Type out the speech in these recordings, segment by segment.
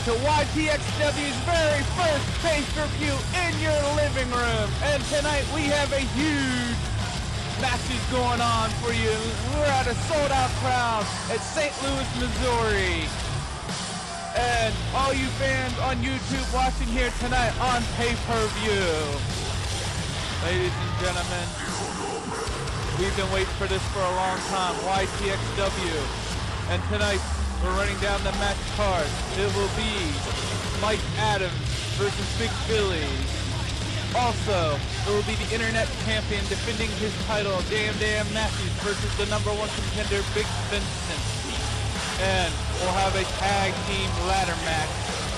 to YTXW's very first pay-per-view in your living room. And tonight we have a huge matches going on for you. We're at a sold-out crowd at St. Louis, Missouri. And all you fans on YouTube watching here tonight on pay-per-view. Ladies and gentlemen, we've been waiting for this for a long time. YTXW. And tonight, we're running down the match card. It will be Mike Adams versus Big Billy. Also, it will be the Internet Champion defending his title, Dan Matthews, versus the #1 contender, Big Vincent. And we'll have a tag team ladder match.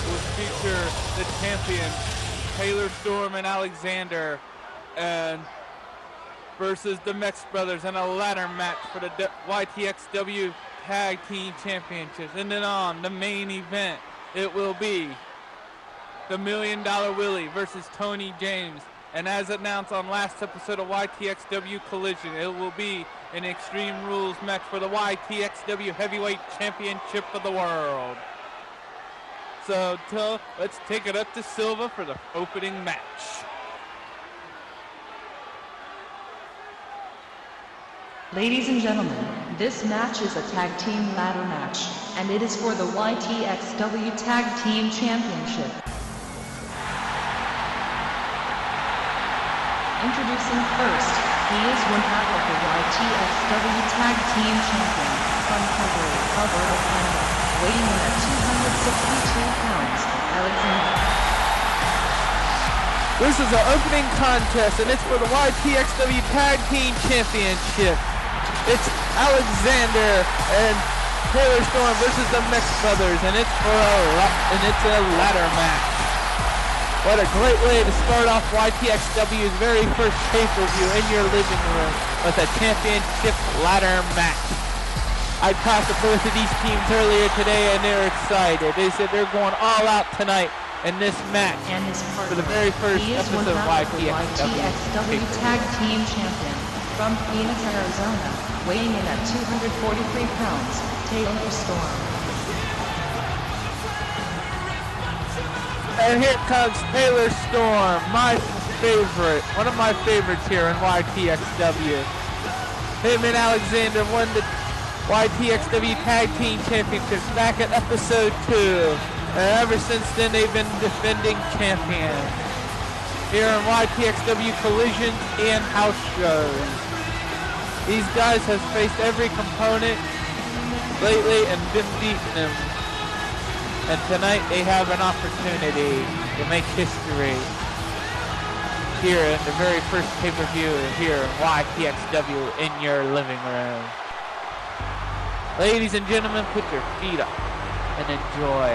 It will feature the champions, Taylor Storm and Alexander, and versus the Mex Brothers in a ladder match for the YTXW Tag Team Championships. And then on the main event, it will be the $1 Million Willie versus Tony James. And as announced on last episode of YTXW Collision, it will be an Extreme Rules match for the YTXW Heavyweight Championship of the world. So let's take it up to Silva for the opening match. Ladies and gentlemen, this match is a tag team ladder match, and it is for the YTXW Tag Team Championship. Introducing first, he is one half of the YTXW Tag Team Champion, from Calgary, Alberta, Canada, weighing in at 262 pounds, Alexander. This is an opening contest, and it's for the YTXW Tag Team Championship. It's Alexander and Taylor Storm versus the Mex Brothers, and it's a ladder match. What a great way to start off YTXW's very first pay-per-view in your living room with a championship ladder match. I talked to both of these teams earlier today, and they're excited. They said they're going all out tonight in this match and his partner, for the very first episode of YTXW Tag Team Champion from Phoenix, Arizona, weighing in at 243 pounds, Taylor Storm. And here comes Taylor Storm, my favorite, one of my favorites here in YTXW. Him and Alexander won the YTXW Tag Team Championships back at episode 2. And ever since then, they've been defending champions here in YTXW Collision and house shows. These guys have faced every component lately and been beating them. And tonight they have an opportunity to make history here in the very first pay-per-view here in YTXW in your living room. Ladies and gentlemen, put your feet up and enjoy.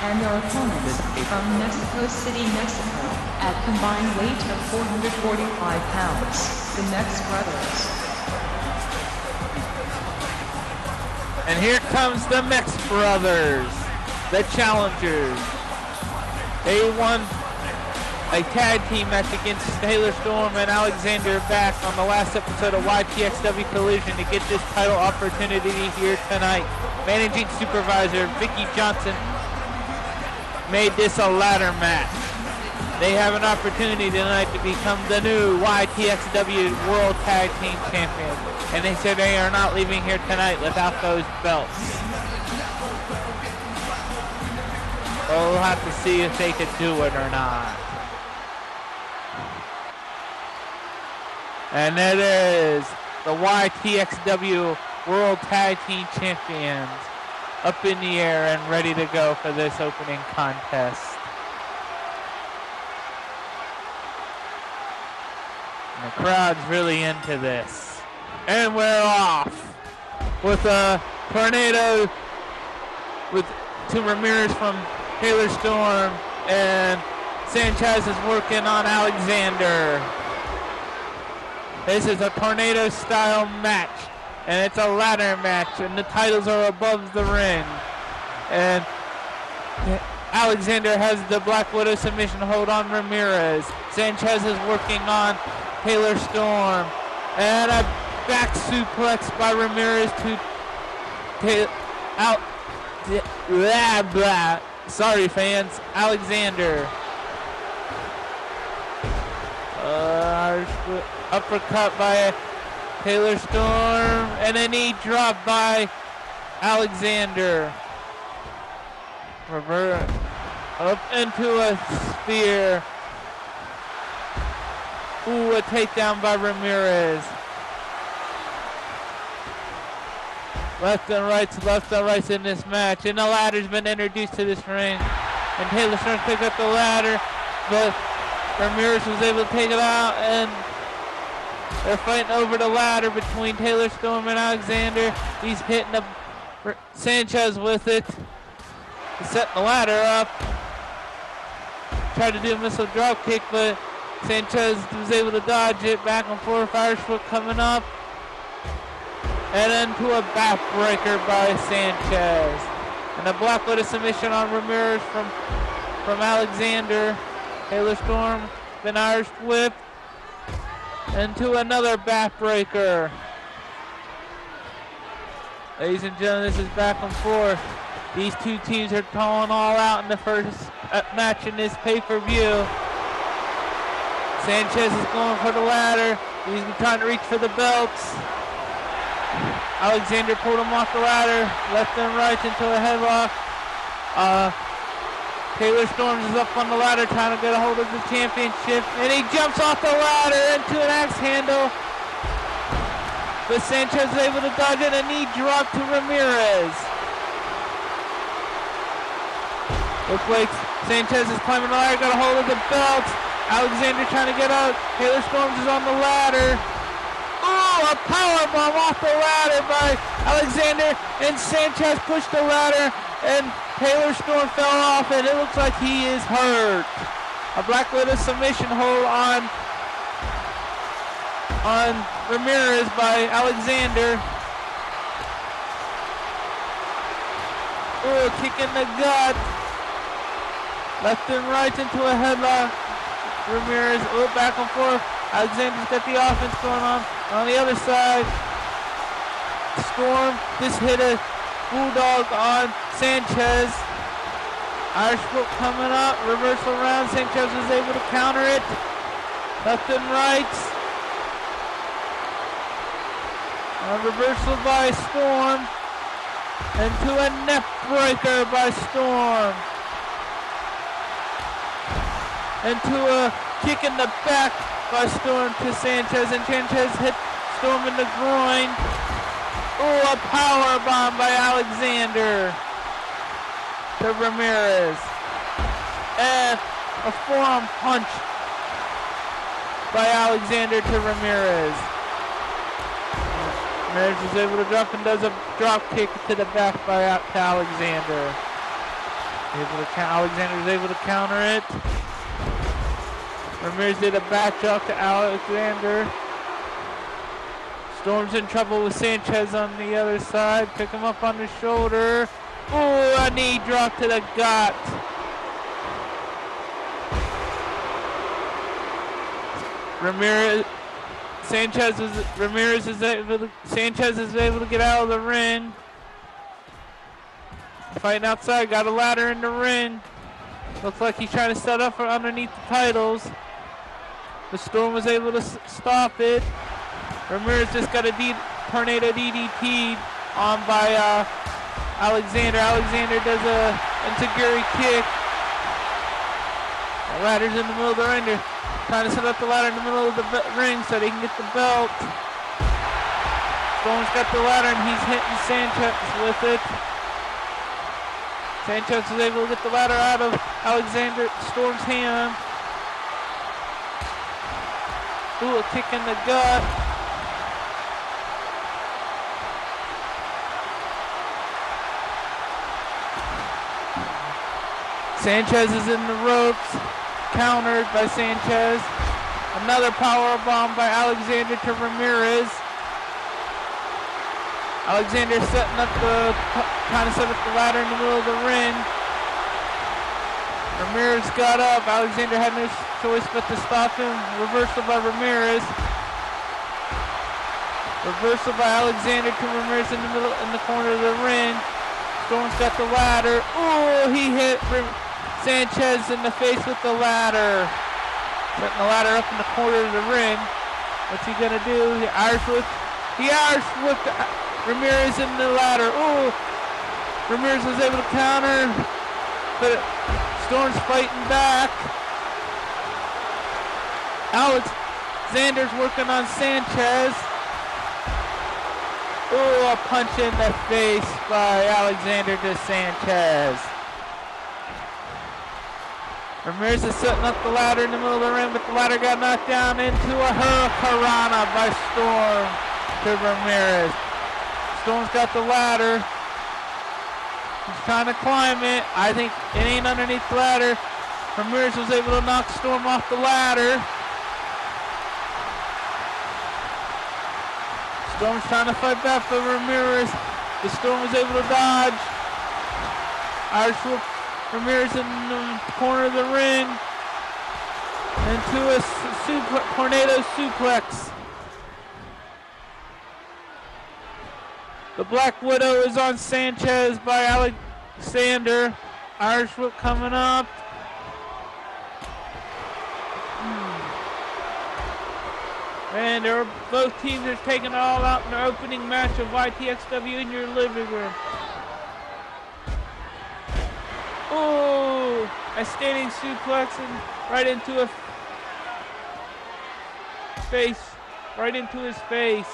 And their opponents from Mexico City, Mexico, at combined weight of 445 pounds, the Mex Brothers. And here comes the Mex Brothers, the challengers. They won a tag team match against Taylor Storm and Alexander back on the last episode of YTXW Collision to get this title opportunity here tonight. Managing supervisor Vicky Johnson made this a ladder match. They have an opportunity tonight to become the new YTXW World Tag Team Champions. And they said they are not leaving here tonight without those belts. Well, we'll have to see if they can do it or not. And it is the YTXW World Tag Team Champions up in the air and ready to go for this opening contest. And the crowd's really into this. And we're off with a tornado to Ramirez from Taylor Storm, and Sanchez is working on Alexander. This is a tornado style match, and it's a ladder match, and the titles are above the ring. And Alexander has the Black Widow submission hold on Ramirez. Sanchez is working on Taylor Storm, and a back suplex by Ramirez to Sorry, fans. Alexander. Uppercut by Taylor Storm, and a knee drop by Alexander. Revert up into a spear. Ooh, a takedown by Ramirez. Left and rights in this match. And the ladder's been introduced to this ring. And Taylor Storm picked up the ladder, but Ramirez was able to take it out, and they're fighting over the ladder between Taylor Storm and Alexander. He's hitting Sanchez with it. He's setting the ladder up. Tried to do a missile drop kick, but Sanchez was able to dodge it. Back and forth, Irish foot coming up. And into a backbreaker by Sanchez. And a Black Widow submission on Ramirez from Alexander. Taylor Storm, then Irish whip. Into another backbreaker. Ladies and gentlemen, this is back and forth. These two teams are going all out in the first match in this pay-per-view. Sanchez is going for the ladder. He's trying to reach for the belts. Alexander pulled him off the ladder, left and right into a headlock. Taylor Storm is up on the ladder trying to get a hold of the championship, and he jumps off the ladder into an axe handle. But Sanchez is able to dodge it, and a knee drop to Ramirez. Looks like Sanchez is climbing the ladder, got a hold of the belt. Alexander trying to get out. Taylor Storm is on the ladder. Oh, a powerbomb off the ladder by Alexander, and Sanchez pushed the ladder, and Taylor Storm fell off, and it looks like he is hurt. A Black Widow submission hold on Ramirez by Alexander. Oh, kick in the gut. Left and right into a headlock. Ramirez, back and forth. Alexander's got the offense going on. On the other side, Storm just hit a bulldog on Sanchez. Irish foot coming up, reversal round. Sanchez was able to counter it. Left and right. A reversal by Storm. Into a neck breaker by Storm. Into a kick in the back by Storm to Sanchez, and Sanchez hit Storm in the groin. Oh, a power bomb by Alexander to Ramirez. And a forearm punch by Alexander to Ramirez. Ramirez is able to drop and does a drop kick to the back by Alexander. Alexander is able to counter it. Ramirez did a back drop to Alexander. Storm's in trouble with Sanchez on the other side. Pick him up on the shoulder. Oh, a knee drop to the gut. Sanchez is able to get out of the ring. Fighting outside, got a ladder in the ring. Looks like he's trying to set up for underneath the titles. The Storm was able to stop it. Ramirez just got a tornado DDT on by Alexander. Alexander does a enziguri kick. The ladder's in the middle of the ring. They're trying to set up the ladder in the middle of the ring so they can get the belt. Storm's got the ladder and he's hitting Sanchez with it. Sanchez is able to get the ladder out of Alexander Storm's hand. Ooh, a kick in the gut. Sanchez is in the ropes, countered by Sanchez. Another power bomb by Alexander to Ramirez. Alexander trying to set up the ladder in the middle of the ring. Ramirez got up. Alexander had no choice but to stop him. Reversal by Ramirez. Reversal by Alexander to Ramirez in the corner of the ring. Storm's got the ladder. Ooh, he hit Sanchez in the face with the ladder. Setting the ladder up in the corner of the ring. What's he gonna do? He Irish whipped Ramirez in the ladder. Ooh, Ramirez was able to counter, but Storm's fighting back. Alexander's working on Sanchez. Ooh, a punch in the face by Alexander to Sanchez. Ramirez is setting up the ladder in the middle of the ring, but the ladder got knocked down into a hurricanrana by Storm to Ramirez. Storm's got the ladder. He's trying to climb it. I think it ain't underneath the ladder. Ramirez was able to knock Storm off the ladder. Storm's trying to fight back for Ramirez. The Storm was able to dodge. Irish whip Ramirez in the corner of the ring. Into a tornado suplex. The Black Widow is on Sanchez by Alexander. Irish whip coming up. And both teams are taking it all out in their opening match of YTXW in your living room. Ooh, a standing suplex and right into a face, right into his face.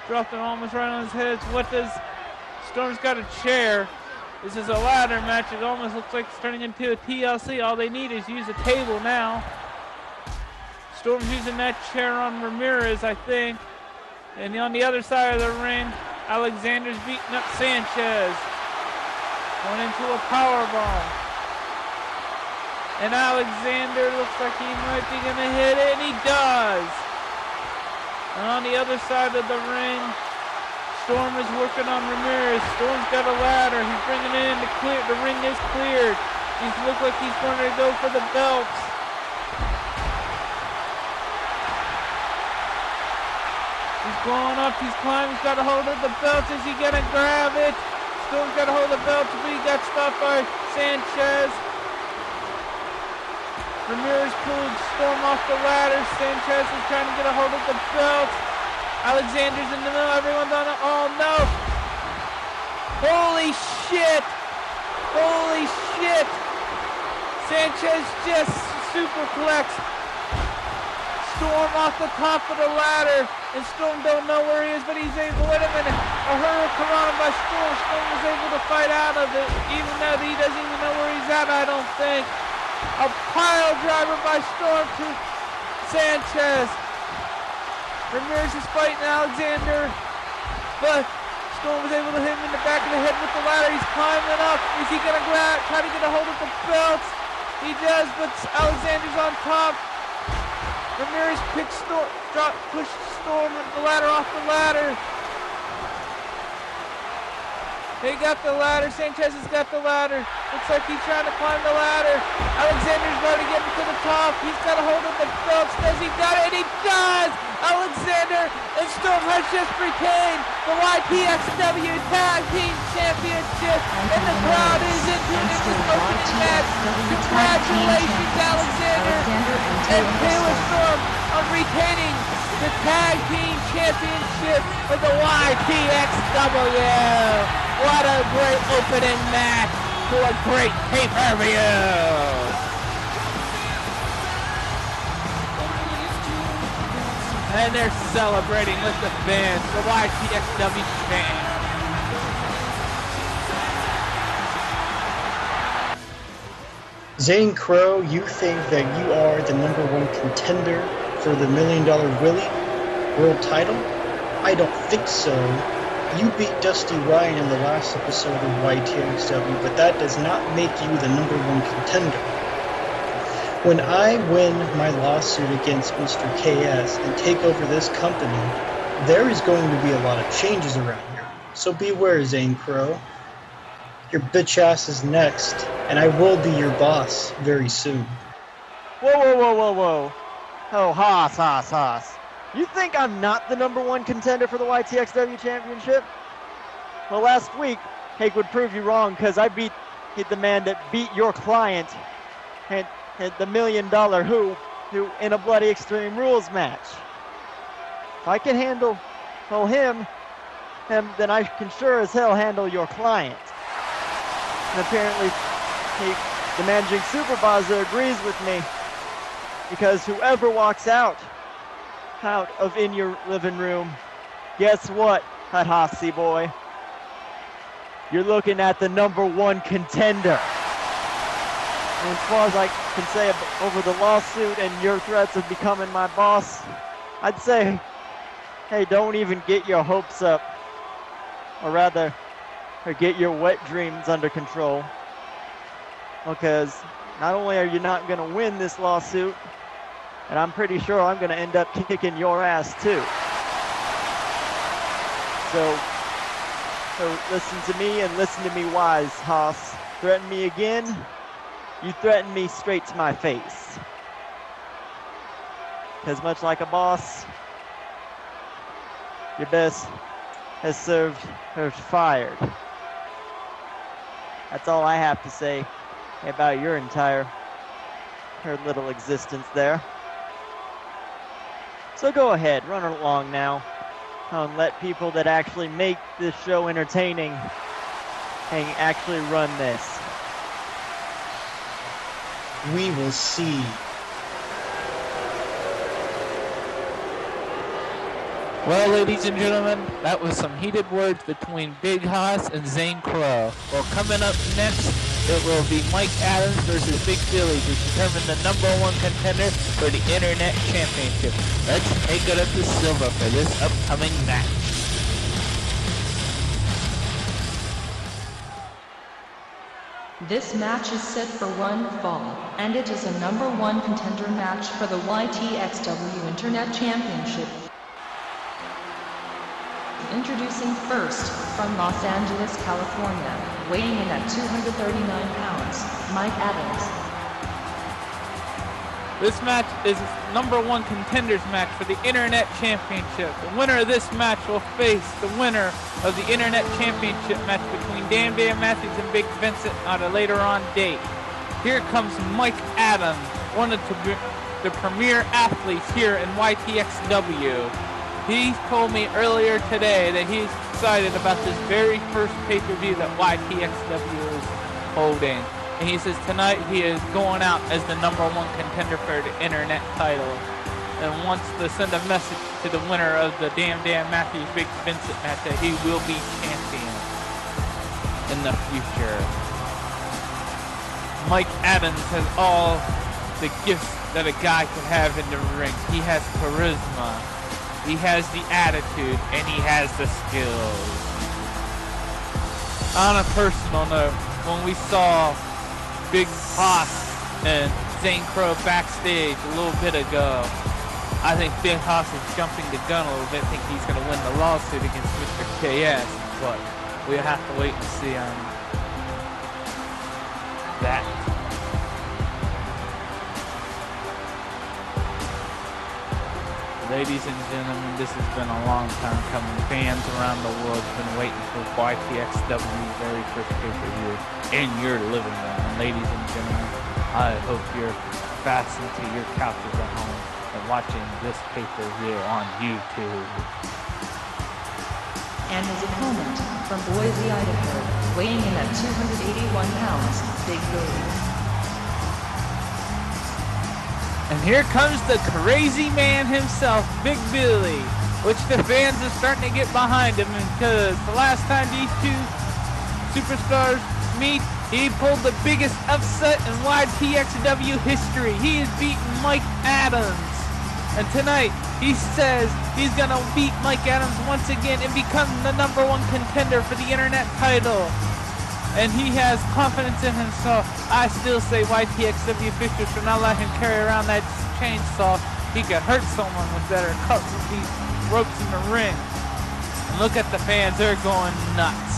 Dropped it almost right on his head. What does Storm's got a chair? This is a ladder match. It almost looks like it's turning into a TLC. All they need is use a table now. Storm's using that chair on Ramirez, I think. And on the other side of the ring, Alexander's beating up Sanchez. Going into a powerbomb. And Alexander looks like he might be going to hit it, and he does. And on the other side of the ring, Storm is working on Ramirez. Storm's got a ladder. He's bringing it in to clear. The ring is cleared. He looks like he's going to go for the belts. He's going up, he's climbing, he's got a hold of the belt. Is he gonna grab it? Storm's got a hold of the belt, but he got stopped by Sanchez. Ramirez pulled Storm off the ladder. Sanchez is trying to get a hold of the belt. Alexander's in the middle, everyone's on it. Oh no! Holy shit! Holy shit! Sanchez just superplexed Storm off the top of the ladder, and Storm don't know where he is, but he's able, wait a minute, a hurricanrana by Storm. Storm was able to fight out of it, even though he doesn't even know where he's at, I don't think. A pile driver by Storm to Sanchez. Ramirez is fighting Alexander, but Storm was able to hit him in the back of the head with the ladder. He's climbing up. Is he gonna grab, try to get a hold of the belt? He does, but Alexander's on top. Ramirez pushed Storm with the ladder off the ladder. They got the ladder. Sanchez has got the ladder. Looks like he's trying to climb the ladder. Alexander's about to get to the top. He's got a hold of the belts. Does he got it? He does! Alexander and Storm has just retained the YTXW Tag Team Championship, and the crowd is into this opening match. Congratulations, Alexander and Taylor Storm on retaining the Tag Team Championship of the YTXW. What a great opening match to a great pay-per-view. And they're celebrating with the fans, the YTXW fans. Zane Crow, you think that you are the #1 contender for the $1 Million Willie World title? I don't think so. You beat Dusty Ryan in the last episode of YTXW, but that does not make you the #1 contender. When I win my lawsuit against Mr. KS and take over this company, there is going to be a lot of changes around here. So beware, Zane Crow. Your bitch ass is next, and I will be your boss very soon. Whoa. Oh, Haas. You think I'm not the #1 contender for the YTXW Championship? Well, last week, would prove you wrong, because I beat the man that beat your client and the $1 million who in a bloody Extreme Rules match. If I can handle him, then I can sure as hell handle your client. And apparently, the managing supervisor agrees with me, because whoever walks out of In Your Living Room, guess what, Hathasi boy? You're looking at the #1 contender. And as far as I can say over the lawsuit and your threats of becoming my boss, I'd say, hey, don't even get your hopes up. Or rather, get your wet dreams under control. Because not only are you not going to win this lawsuit, and I'm pretty sure I'm going to end up kicking your ass too. So listen to me and listen to me wise, Haas. Threaten me again, you threaten me straight to my face. Because much like a boss, your best has served or fired. That's all I have to say about your her little existence there. So go ahead, run along now, and let people that actually make this show entertaining and actually run this. We will see. Well, ladies and gentlemen, that was some heated words between Big Haas and Zane Crow. Well, coming up next, it will be Mike Adams versus Big Billy to determine the #1 contender for the Internet Championship. Let's take it up to Silva for this upcoming match. This match is set for one fall, and it is a #1 contender match for the YTXW Internet Championship. Introducing first, from Los Angeles, California, weighing in at 239 pounds, Mike Adams. This match is #1 contenders match for the Internet Championship. The winner of this match will face the winner of the Internet Championship match between Dan Matthews and Big Vincent on a later on date. Here comes Mike Adams, one of the premier athletes here in YTXW. He told me earlier today that he's excited about this very first pay-per-view that YTXW is holding. And he says tonight he is going out as the #1 contender for the Internet title, and wants to send a message to the winner of the Dan Matthews Big Vincent match that he will be champion in the future. Mike Adams has all the gifts that a guy could have in the ring. He has charisma, he has the attitude, and he has the skills. On a personal note, when we saw Big Haas and Zane Crow backstage a little bit ago, I think Big Haas is jumping the gun a little bit. I think he's going to win the lawsuit against Mr. KS, but we'll have to wait and see on that. Ladies and gentlemen, this has been a long time coming. Fans around the world have been waiting for YTXW's very first pay-per-view in your living room. And ladies and gentlemen, I hope you're fastened to your couches at home and watching this pay-per-view on YouTube. And his opponent, from Boise, Idaho, weighing in at 281 pounds, Big Billy. And here comes the crazy man himself, Big Billy, which the fans are starting to get behind him, because the last time these two superstars meet, he pulled the biggest upset in YTXW history. He has beaten Mike Adams. And tonight, he says he's going to beat Mike Adams once again and become the #1 contender for the Internet title. And he has confidence in himself. I still say YTXW officials should not let him carry around that chainsaw. He could hurt someone with that or cut these ropes in the ring. And look at the fans, they're going nuts.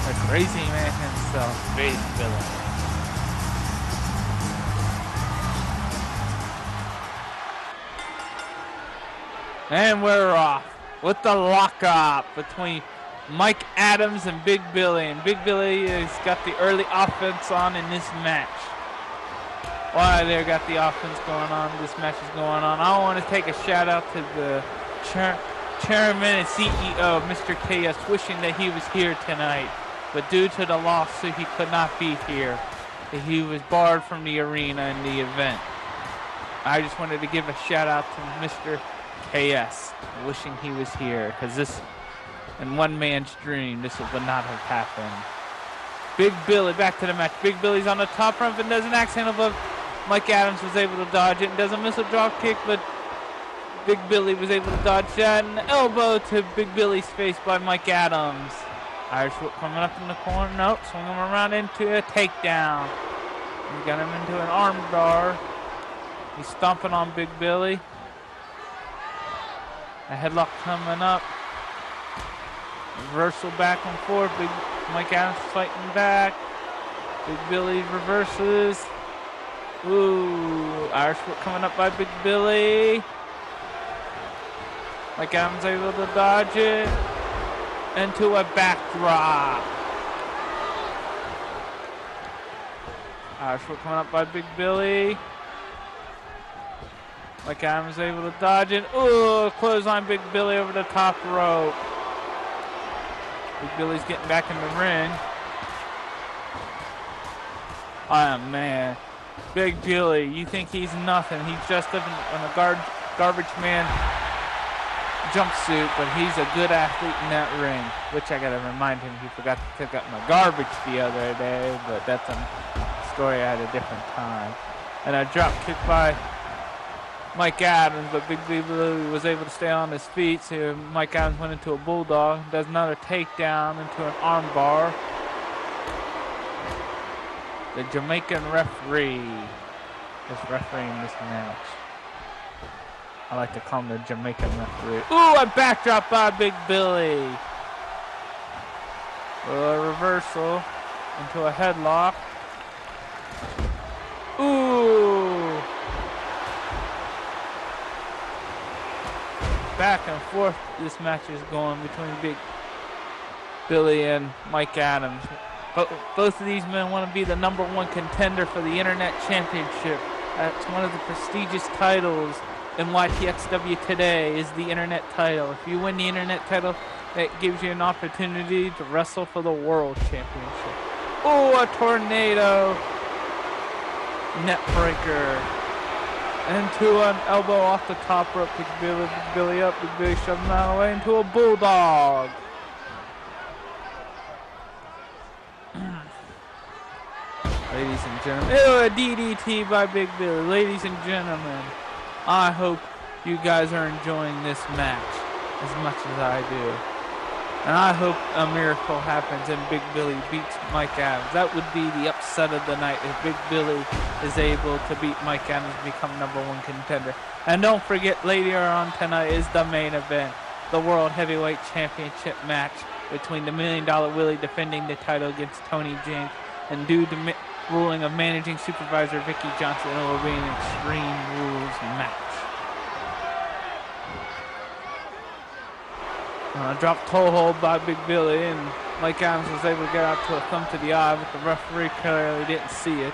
The crazy man himself, Big Billy. And we're off with the lockup between Mike Adams and Big Billy. And Big Billy has got the early offense on in this match. While they got the offense going on, this match is going on. I want to take a shout out to the chairman and CEO, Mr. KS, wishing that he was here tonight. But due to the lawsuit, he could not be here. He was barred from the arena in the event. I just wanted to give a shout out to Mr. KS, wishing he was here, because this, in one man's dream, this would not have happened. Big Billy, back to the match. Big Billy's on the top rope and does an axe handle, but Mike Adams was able to dodge it and does a missile drop kick, but Big Billy was able to dodge that. An elbow to Big Billy's face by Mike Adams. Irish whip coming up in the corner. Nope, swing him around into a takedown. We got him into an arm bar. He's stomping on Big Billy. A headlock coming up. Reversal back and forth. Big Mike Adams fighting back. Big Billy reverses. Ooh, Irish whip coming up by Big Billy. Mike Adams able to dodge it. Into a backdrop. Irish whip coming up by Big Billy. Mike Adams able to dodge it. Ooh, clothesline Big Billy over the top rope. Big Billy's getting back in the ring. Oh man. Big Billy, you think he's nothing. He's dressed up in a garbage man jumpsuit, but he's a good athlete in that ring. Which I gotta remind him he forgot to pick up my garbage the other day, but that's a story at a different time. And a drop kick by Mike Adams, but Big Billy was able to stay on his feet, so Mike Adams went into a bulldog, does another takedown into an armbar. The Jamaican referee is refereeing this match. I like to call him the Jamaican referee. Ooh, a backdrop by Big Billy. A reversal into a headlock. Ooh. Back and forth this match is going between Big Billy and Mike Adams. Both of these men want to be the #1 contender for the Internet Championship. That's one of the prestigious titles in YTXW today, is the Internet title. If you win the Internet title, that gives you an opportunity to wrestle for the World Championship. Oh, a tornado net breaker. Into an elbow off the top rope. Big Billy up. Big Billy shoving him out of the way into a bulldog. Ladies and gentlemen. Ew, a DDT by Big Billy. Ladies and gentlemen, I hope you guys are enjoying this match as much as I do. And I hope a miracle happens and Big Billy beats Mike Adams. That would be the upset of the night if Big Billy is able to beat Mike Adams and become #1 contender. And don't forget, later on tonight is the main event, the World Heavyweight Championship match between the $1 Million Willie defending the title against Tony James, and due to ruling of managing supervisor Vicky Johnson, it will be an Extreme Rules match. Dropped toe hold by Big Billy, and Mike Adams was able to get out to a thumb to the eye, but the referee clearly didn't see it.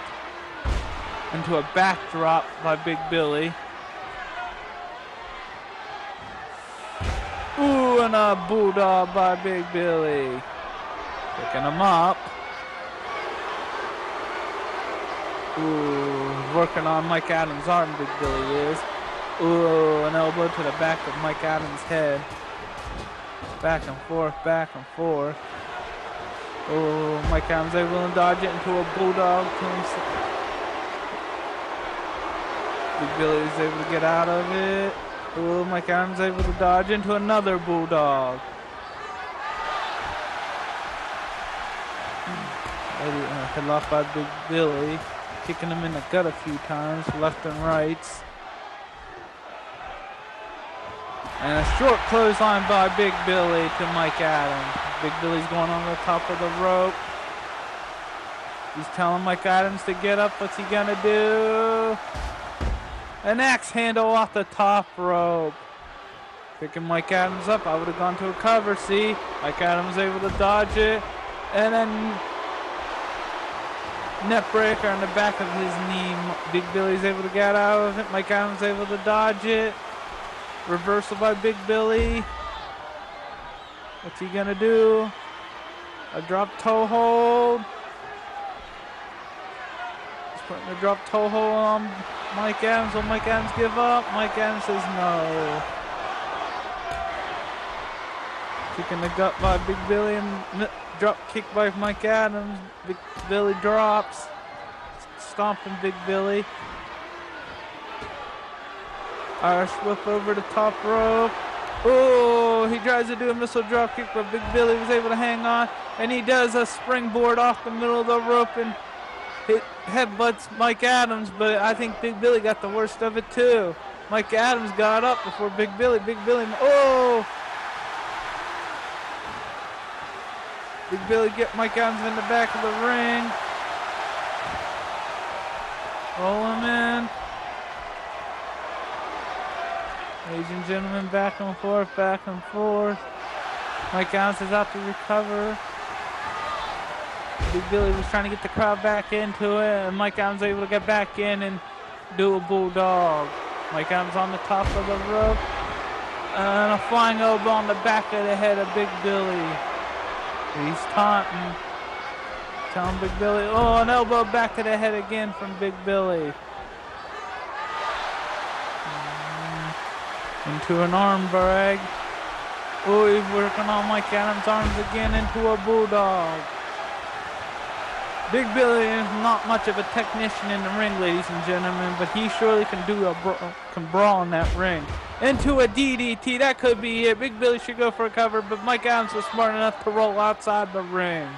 Into a backdrop by Big Billy. Ooh, and a bulldog by Big Billy. Picking him up. Ooh, working on Mike Adams' arm, Big Billy is. Ooh, an elbow to the back of Mike Adams' head. Back and forth, back and forth. Oh, Mike Adams able to dodge it into a bulldog to himself. Big Billy is able to get out of it. Oh, Mike Adams able to dodge into another bulldog. Headlock by Big Billy. Kicking him in the gut a few times, left and right. And a short clothesline by Big Billy to Mike Adams. Big Billy's going on the top of the rope. He's telling Mike Adams to get up. What's he gonna do? An axe handle off the top rope. Picking Mike Adams up. I would have gone to a cover. See? Mike Adams able to dodge it. And then net breaker on the back of his knee. Big Billy's able to get out of it. Mike Adams able to dodge it. Reversal by Big Billy. What's he gonna do? A drop toe hold. He's putting a drop toe hold on Mike Adams. Will Mike Adams give up? Mike Adams says no. Kicking the gut by Big Billy and drop kick by Mike Adams. Big Billy drops. Stomping Big Billy. Irish whip over the top rope. Oh, he tries to do a missile drop kick, but Big Billy was able to hang on. And he does a springboard off the middle of the rope and headbutts Mike Adams, but I think Big Billy got the worst of it too. Mike Adams got up before Big Billy. Big Billy, oh! Big Billy get Mike Adams in the back of the ring. Roll him in. Ladies and gentlemen, back and forth, back and forth. Mike Adams is out to recover. Big Billy was trying to get the crowd back into it, and Mike Adams was able to get back in and do a bulldog. Mike Adams on the top of the rope. And a flying elbow on the back of the head of Big Billy. He's taunting. Telling Big Billy, oh, an elbow back of the head again from Big Billy. Into an arm drag. Oh, he's working on Mike Adams' arms again into a bulldog. Big Billy is not much of a technician in the ring, ladies and gentlemen, but he surely can brawl in that ring. Into a DDT, that could be it. Big Billy should go for a cover, but Mike Adams was smart enough to roll outside the ring.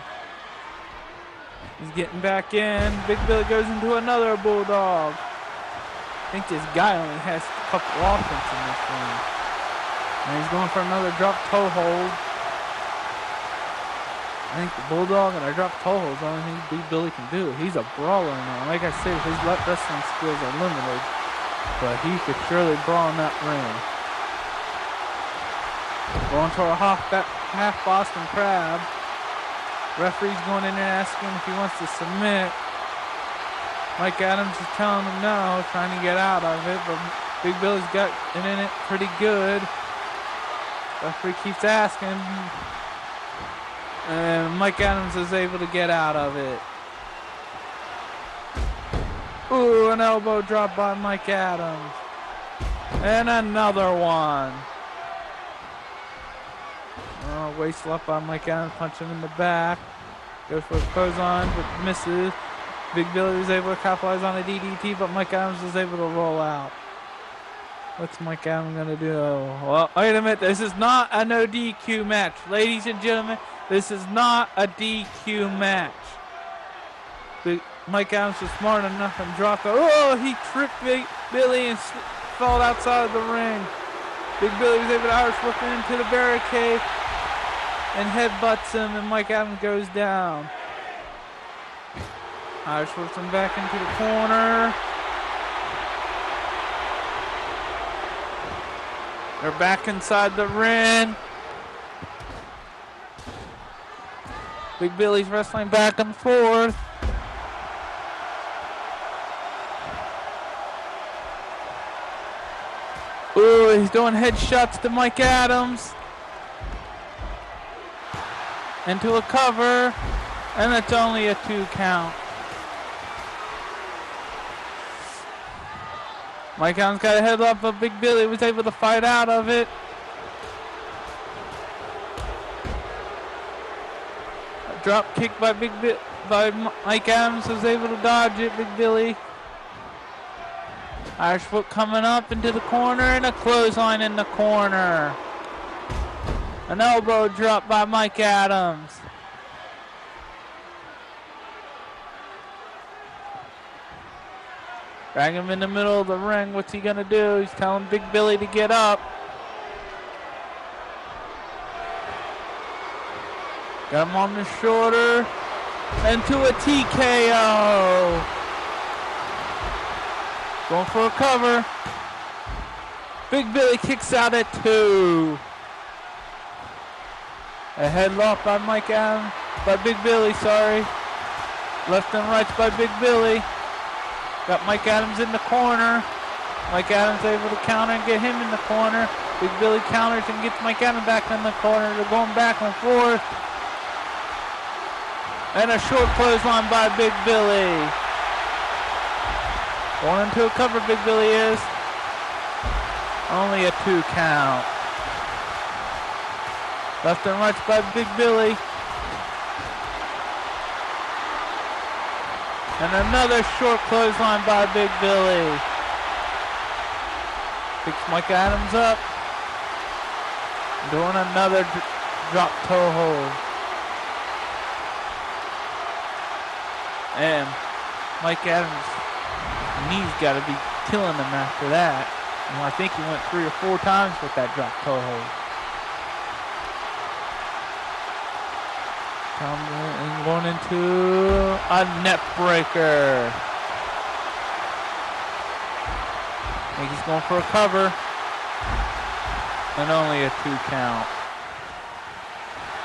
He's getting back in. Big Billy goes into another bulldog. I think this guy only has a couple offense in this ring. And he's going for another drop toe hold. I think the bulldog and a drop toe hold is the only thing Big Billy can do. He's a brawler now. Like I said, his wrestling skills are limited, but he could surely brawl in that ring. Going for a half Boston Crab. Referee's going in there asking if he wants to submit. Mike Adams is telling him no, trying to get out of it, but Big Billy's got it in it pretty good. Referee keeps asking, and Mike Adams is able to get out of it. Ooh, an elbow drop by Mike Adams. And another one. Oh, waist lock by Mike Adams, punch him in the back. Goes for a clothesline, but misses. Big Billy was able to capitalize on a DDT, but Mike Adams was able to roll out. What's Mike Adams going to do? Well, wait a minute. This is not a no DQ match. Ladies and gentlemen, this is not a DQ match. Mike Adams was smart enough and dropped. Oh, he tripped Big Billy and fell outside of the ring. Big Billy was able to Irish whip into the barricade and headbutts him, and Mike Adams goes down. Irish whips him back into the corner. They're back inside the ring. Big Billy's wrestling back and forth. Ooh, he's doing headshots to Mike Adams. Into a cover. And it's only a 2 count. Mike Adams got a headlock, but Big Billy was able to fight out of it. A drop kick by Mike Adams was able to dodge it. Big Billy. Irish foot coming up into the corner and a clothesline in the corner. An elbow drop by Mike Adams. Drag him in the middle of the ring. What's he going to do? He's telling Big Billy to get up. Got him on the shoulder. Into a TKO. Going for a cover. Big Billy kicks out at 2. A headlock by Big Billy, sorry. Left and rights by Big Billy. Got Mike Adams in the corner. Mike Adams able to counter and get him in the corner. Big Billy counters and gets Mike Adams back in the corner. They're going back and forth. And a short clothesline by Big Billy. Going into a cover, Big Billy is. Only a 2 count. Left and rights by Big Billy. And another short clothesline by Big Billy. Picks Mike Adams up. Doing another drop toe hold. And Mike Adams' knees got to be killing him after that. And I think he went 3 or 4 times with that drop toe hold. And going into a net breaker. I think he's going for a cover. And only a 2 count.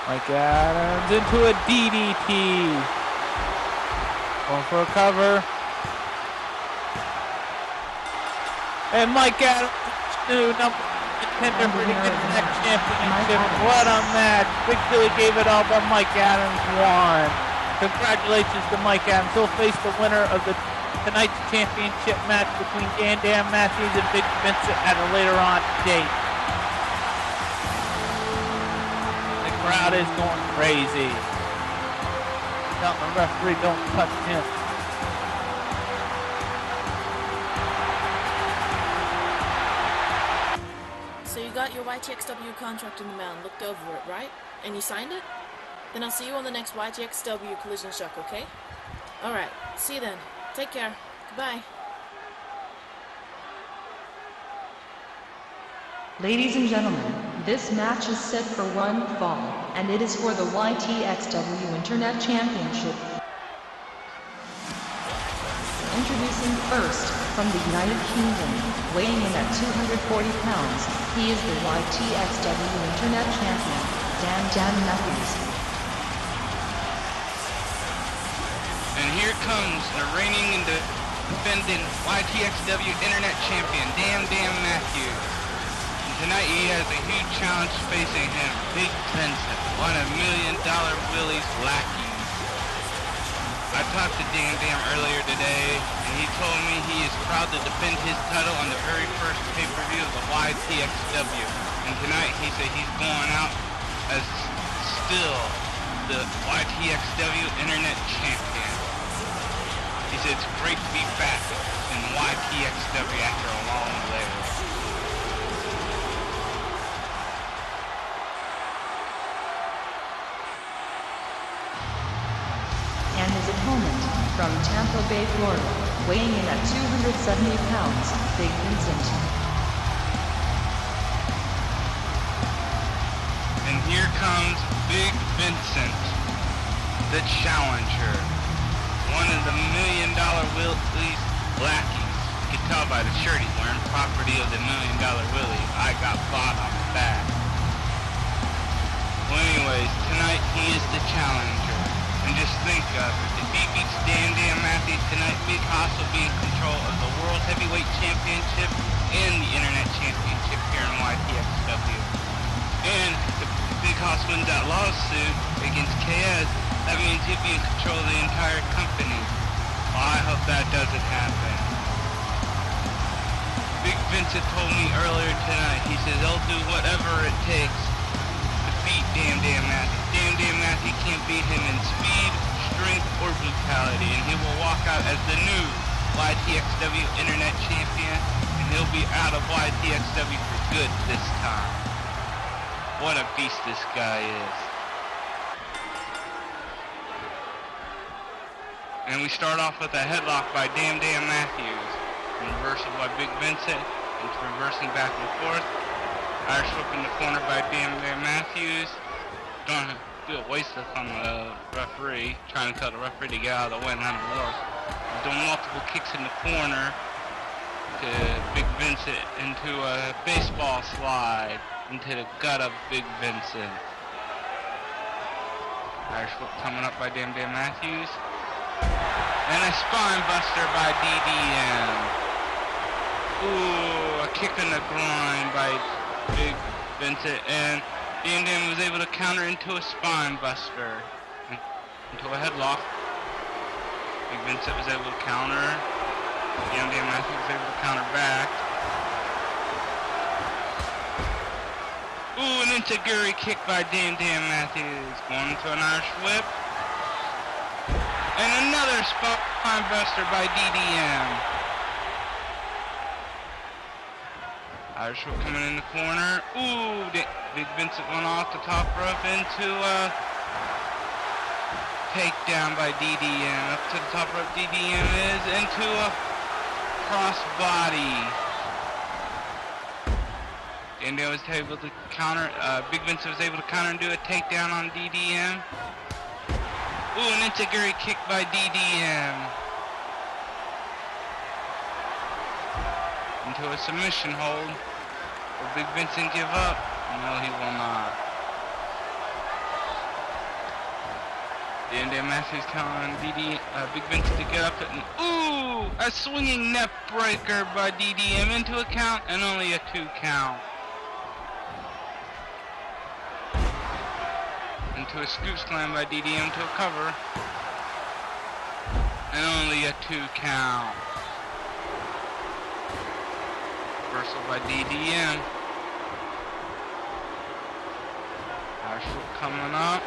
Mike Adams into a DDT. Going for a cover. And Mike Adams, new number contender for the Internet Championship. What a match. Big Billy gave it all, but Mike Adams won. Congratulations to Mike Adams. He'll face the winner of tonight's championship match between Dan Matthews and Big Vincent at a later on date. The crowd is going crazy. Tell the referee don't touch him. So you got your YTXW contract in the mail and looked over it, right? And you signed it? Then I'll see you on the next YTXW Collision Shock, okay? Alright, see you then. Take care. Goodbye. Ladies and gentlemen, this match is set for one fall, and it is for the YTXW Internet Championship. Introducing first, from the United Kingdom, weighing in at 240 pounds, he is the YTXW Internet Champion, Dan Matthews. And here comes the reigning and defending YTXW Internet Champion, Dan Matthews. And tonight he has a huge challenge facing him, Big Vincent, one of $1 Million Willie's lackeys. I talked to Dan earlier today, and he told me he is proud to defend his title on the very first pay-per-view of the YTXW. And tonight he said he's going out as still the YTXW Internet Champion. He said it's great to be back in YTXW after a long layoff. And his opponent, from Tampa Bay, Florida, weighing in at 270 pounds, Big Vincent. And here comes Big Vincent, the challenger. One of the $1 Million Willie's lackeys. You can tell by the shirt he's wearing, property of the $1 Million Willie. I got bought on the back. Well, anyways, tonight he is the challenger. And just think of it, if he beats Dan Matthews tonight, Big Hoss will be in control of the World Heavyweight Championship and the Internet Championship here in YTXW. And if Big Hoss wins that lawsuit against KS, that means he'll be in control of the entire company. Well, I hope that doesn't happen. Big Vincent told me earlier tonight, he says they'll do whatever it takes to beat Dan Matthews. Dan Matthews can't beat him in speed, strength, or brutality, and he will walk out as the new YTXW Internet Champion, and he'll be out of YTXW for good this time. What a beast this guy is. And we start off with a headlock by Dan Matthews, and reversal by Big Vincent, and reversing back and forth. Irish whip in the corner by Dan Matthews. Don't do a waste on the referee, trying to tell the referee to get out of the way and let him work. Doing multiple kicks in the corner. to Big Vincent into a baseball slide into the gut of Big Vincent. Irish whip coming up by Damn Matthews. And a spine buster by DDM. Ooh, a kick in the groin by Big Vincent, and Damn was able to counter into a spine buster, into a headlock. Big Vincent was able to counter. Damn Matthews was able to counter back. Ooh, an enziguri kick by Damn Matthews, going to an Irish whip. And another spine buster by DDM. Irish whip coming in the corner. Ooh, Big Vincent went off the top rope into a takedown by DDM. Up to the top rope DDM is into a cross body. And was able to counter, Big Vincent was able to counter and do a takedown on DDM. Ooh, an enziguri kick by DDM. Into a submission hold. Will Big Vincent give up? No, he will not. Damn Matthews counting Big Vincent to get up and ooh, a swinging neck breaker by DDM into a count and only a 2 count. Into a scoop slam by DDM to a cover and only a 2 count. Reversal by DDM. Irish whip coming up.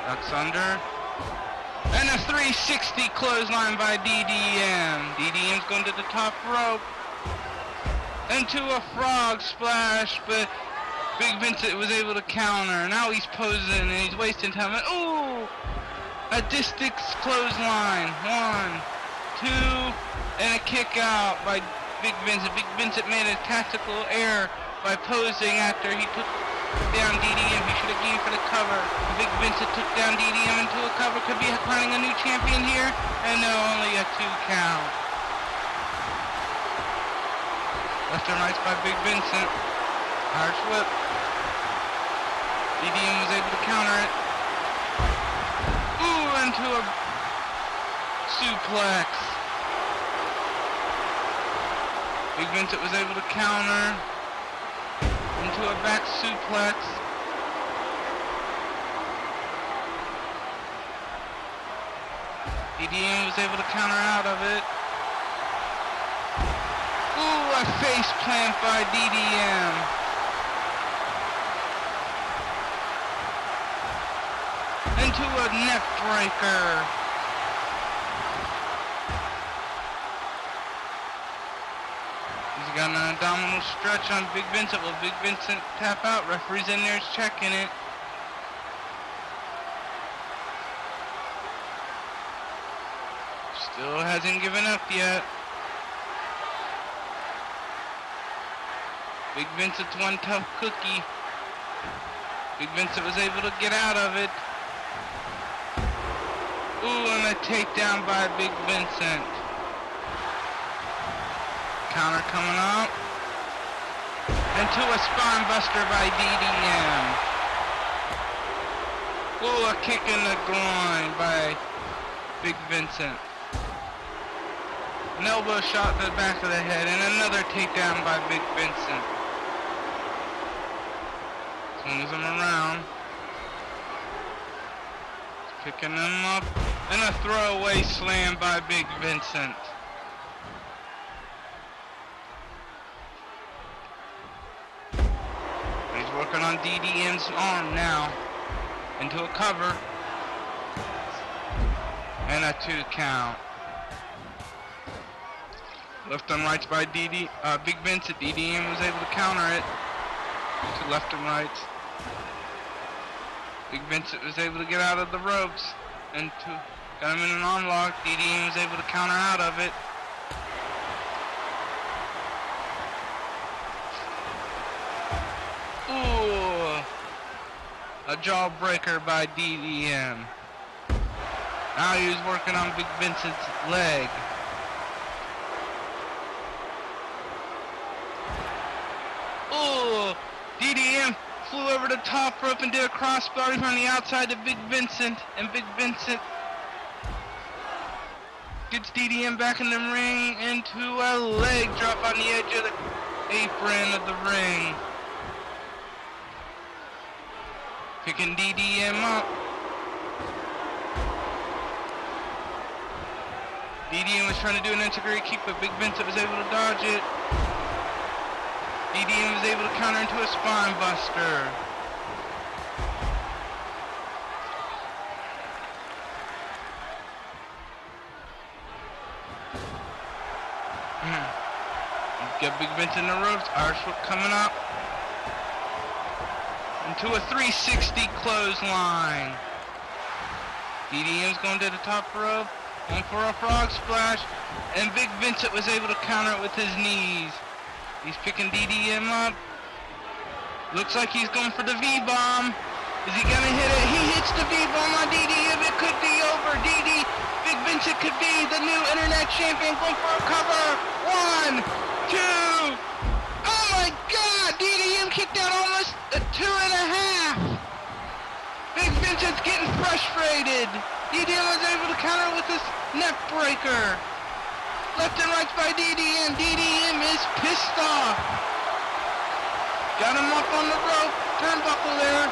That's under. And a 360 clothesline by DDM. DDM's going to the top rope. Into a frog splash, but Big Vincent was able to counter. Now he's posing and he's wasting time. And, ooh! A distance clothesline. 1, 2, and a kick out by Big Vincent. Big Vincent made a tactical error by posing after he took down DDM. He should have gone for the cover. Big Vincent took down DDM into a cover. Could be crowning a new champion here. And no, only a 2 count. Left and right by Big Vincent. Irish whip. DDM was able to counter it. Ooh, into a suplex. Big Vincent was able to counter into a back suplex. DDM was able to counter out of it. Ooh, a face plant by DDM. Into a neck breaker. He's got an abdominal stretch on Big Vincent. Will Big Vincent tap out? Referee's in there checking it. Still hasn't given up yet. Big Vincent's one tough cookie. Big Vincent was able to get out of it. Ooh, and a takedown by Big Vincent. Counter coming up. Into a spine buster by DDM. Ooh, a kick in the groin by Big Vincent. An elbow shot to the back of the head and another takedown by Big Vincent. Swings him around. Picking him up. And a throwaway slam by Big Vincent. He's working on DDM's arm now. Into a cover. And a 2 count. Left and rights by Big Vincent. DDM was able to counter it. To left and right. Big Vincent was able to get out of the ropes and got him in an arm lock. DDM was able to counter out of it. Ooh, a jawbreaker by DDM. Now he was working on Big Vincent's leg. over the top rope and did a crossbody from the outside to Big Vincent, and Big Vincent gets DDM back in the ring into a leg drop on the edge of the apron of the ring. Picking DDM up. DDM was trying to do an integrate kick, but Big Vincent was able to dodge it. DDM was able to counter into a spine buster. Got Big Vincent in the ropes. Irish whip coming up. Into a 360 clothesline. DDM's going to the top rope. Going for a frog splash. And Big Vincent was able to counter it with his knees. He's picking DDM up. Looks like he's going for the V-bomb. Is he gonna hit it? He hits the V-bomb on DDM. It could be over. Big Vincent could be the new internet champion. Going for a cover. 1, 2. Oh my God! DDM kicked out almost a 2.5. Big Vincent's getting frustrated. DDM was able to counter with this neck breaker. Left and right by DDM. DDM is pissed off. Got him up on the rope. Turnbuckle there.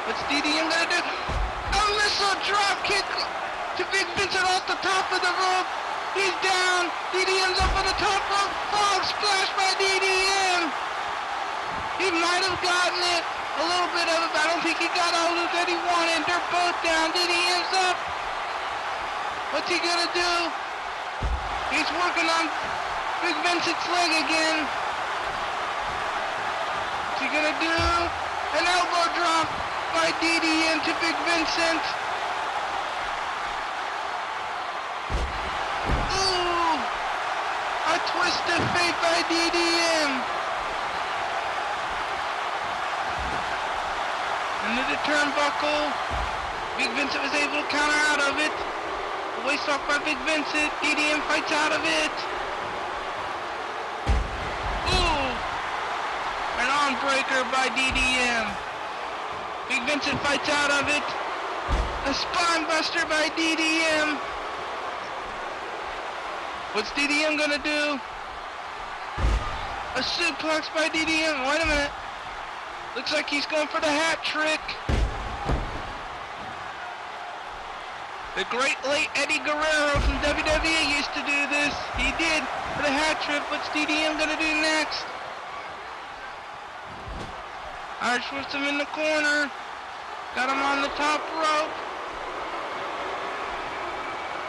What's DDM gonna do? A missile drop kick to Big Vincent off the top of the rope. He's down. DDM's up on the top rope. Frog splash by DDM. He might have gotten it. A little bit of it, but I don't think he got all of that he wanted. They're both down. DDM's up. What's he gonna do? He's working on Big Vincent's leg again. What's he gonna do? An elbow drop by DDM to Big Vincent. Ooh! A twist of fate by DDM. Into the turnbuckle. Big Vincent was able to counter out of it. Waist off by Big Vincent. DDM fights out of it. Ooh! An arm breaker by DDM. Big Vincent fights out of it. A spine buster by DDM. What's DDM gonna do? A suplex by DDM. Wait a minute. Looks like he's going for the hat trick. The great late Eddie Guerrero from WWE used to do this. He did for the hat trick. What's DDM gonna do next? Irish whips him in the corner. Got him on the top rope.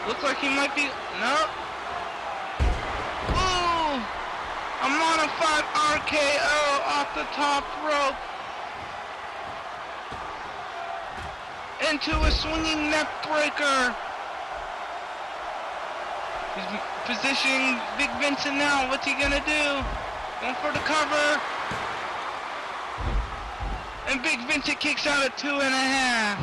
Looks like he might be, no. Ooh! A modified RKO off the top rope. Into a swinging neck breaker. He's positioning Big Vincent now. What's he gonna do? Going for the cover. And Big Vincent kicks out at 2.5.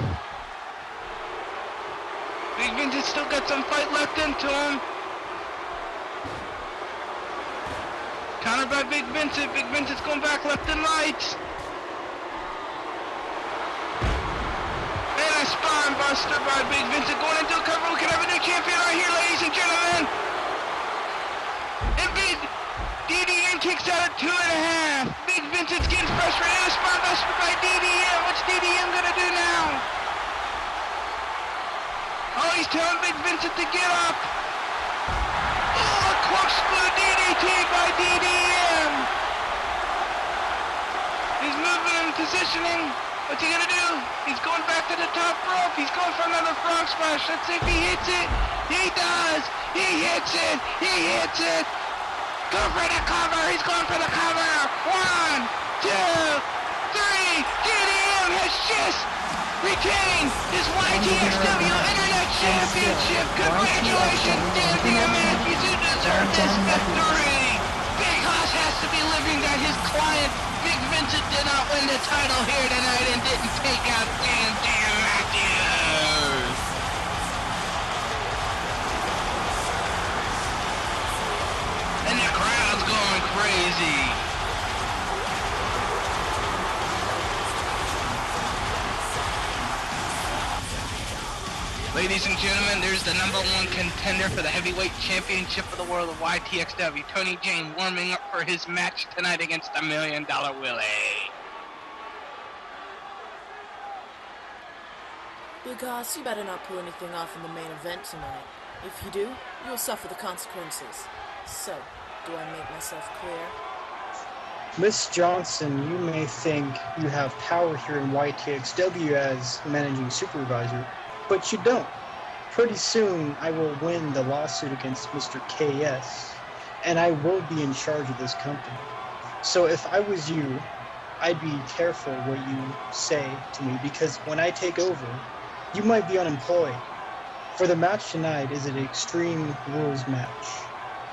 Big Vincent still got some fight left into him. Countered by Big Vincent. Big Vincent's going back left and right. Spine buster by Big Vincent going into a cover. We can have a new champion right here, ladies and gentlemen. And Big DDM kicks out at 2.5. Big Vincent's getting frustrated. A spine buster by DDM. What's DDM gonna do now? Oh, he's telling Big Vincent to get up. Oh, a corkscrew DDT by DDM. He's moving and positioning. What's he gonna do? He's going back to the top rope. He's going for another frog splash. Let's see if he hits it. He does. He hits it. He hits it. Go for the cover. He's going for the cover. 1, 2, 3. DDM has just retained his YTXW Internet Championship. Congratulations, DDM Matthews. You deserve this victory. Big Hoss has to be living that his client Big Vincent did not win the title here tonight and didn't take out Dan Matthews. And the crowd's going crazy. Ladies and gentlemen, there's the #1 contender for the heavyweight championship of the world of YTXW, Tony James, warming up for his match tonight against the $1 Million Willie. Big Hoss, you better not pull anything off in the main event tonight. If you do, you'll suffer the consequences. So, do I make myself clear? Miss Johnson, you may think you have power here in YTXW as managing supervisor, but you don't. Pretty soon, I will win the lawsuit against Mr. KS, and I will be in charge of this company. So if I was you, I'd be careful what you say to me, because when I take over, you might be unemployed. For the match tonight is an Extreme Rules match.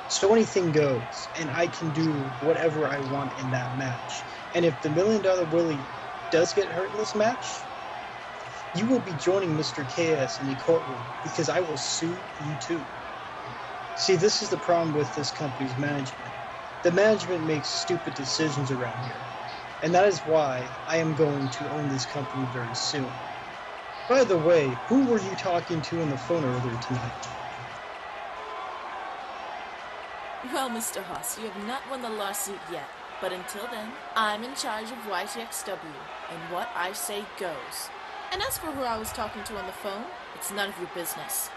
So anything goes, and I can do whatever I want in that match. And if the $1 Million Willie does get hurt in this match, you will be joining Mr. KS in the courtroom, because I will sue you too. See, this is the problem with this company's management. The management makes stupid decisions around here, and that is why I am going to own this company very soon. By the way, who were you talking to on the phone earlier tonight? Well, Mr. Haas, you have not won the lawsuit yet. But until then, I'm in charge of YTXW, and what I say goes. And as for who I was talking to on the phone, it's none of your business.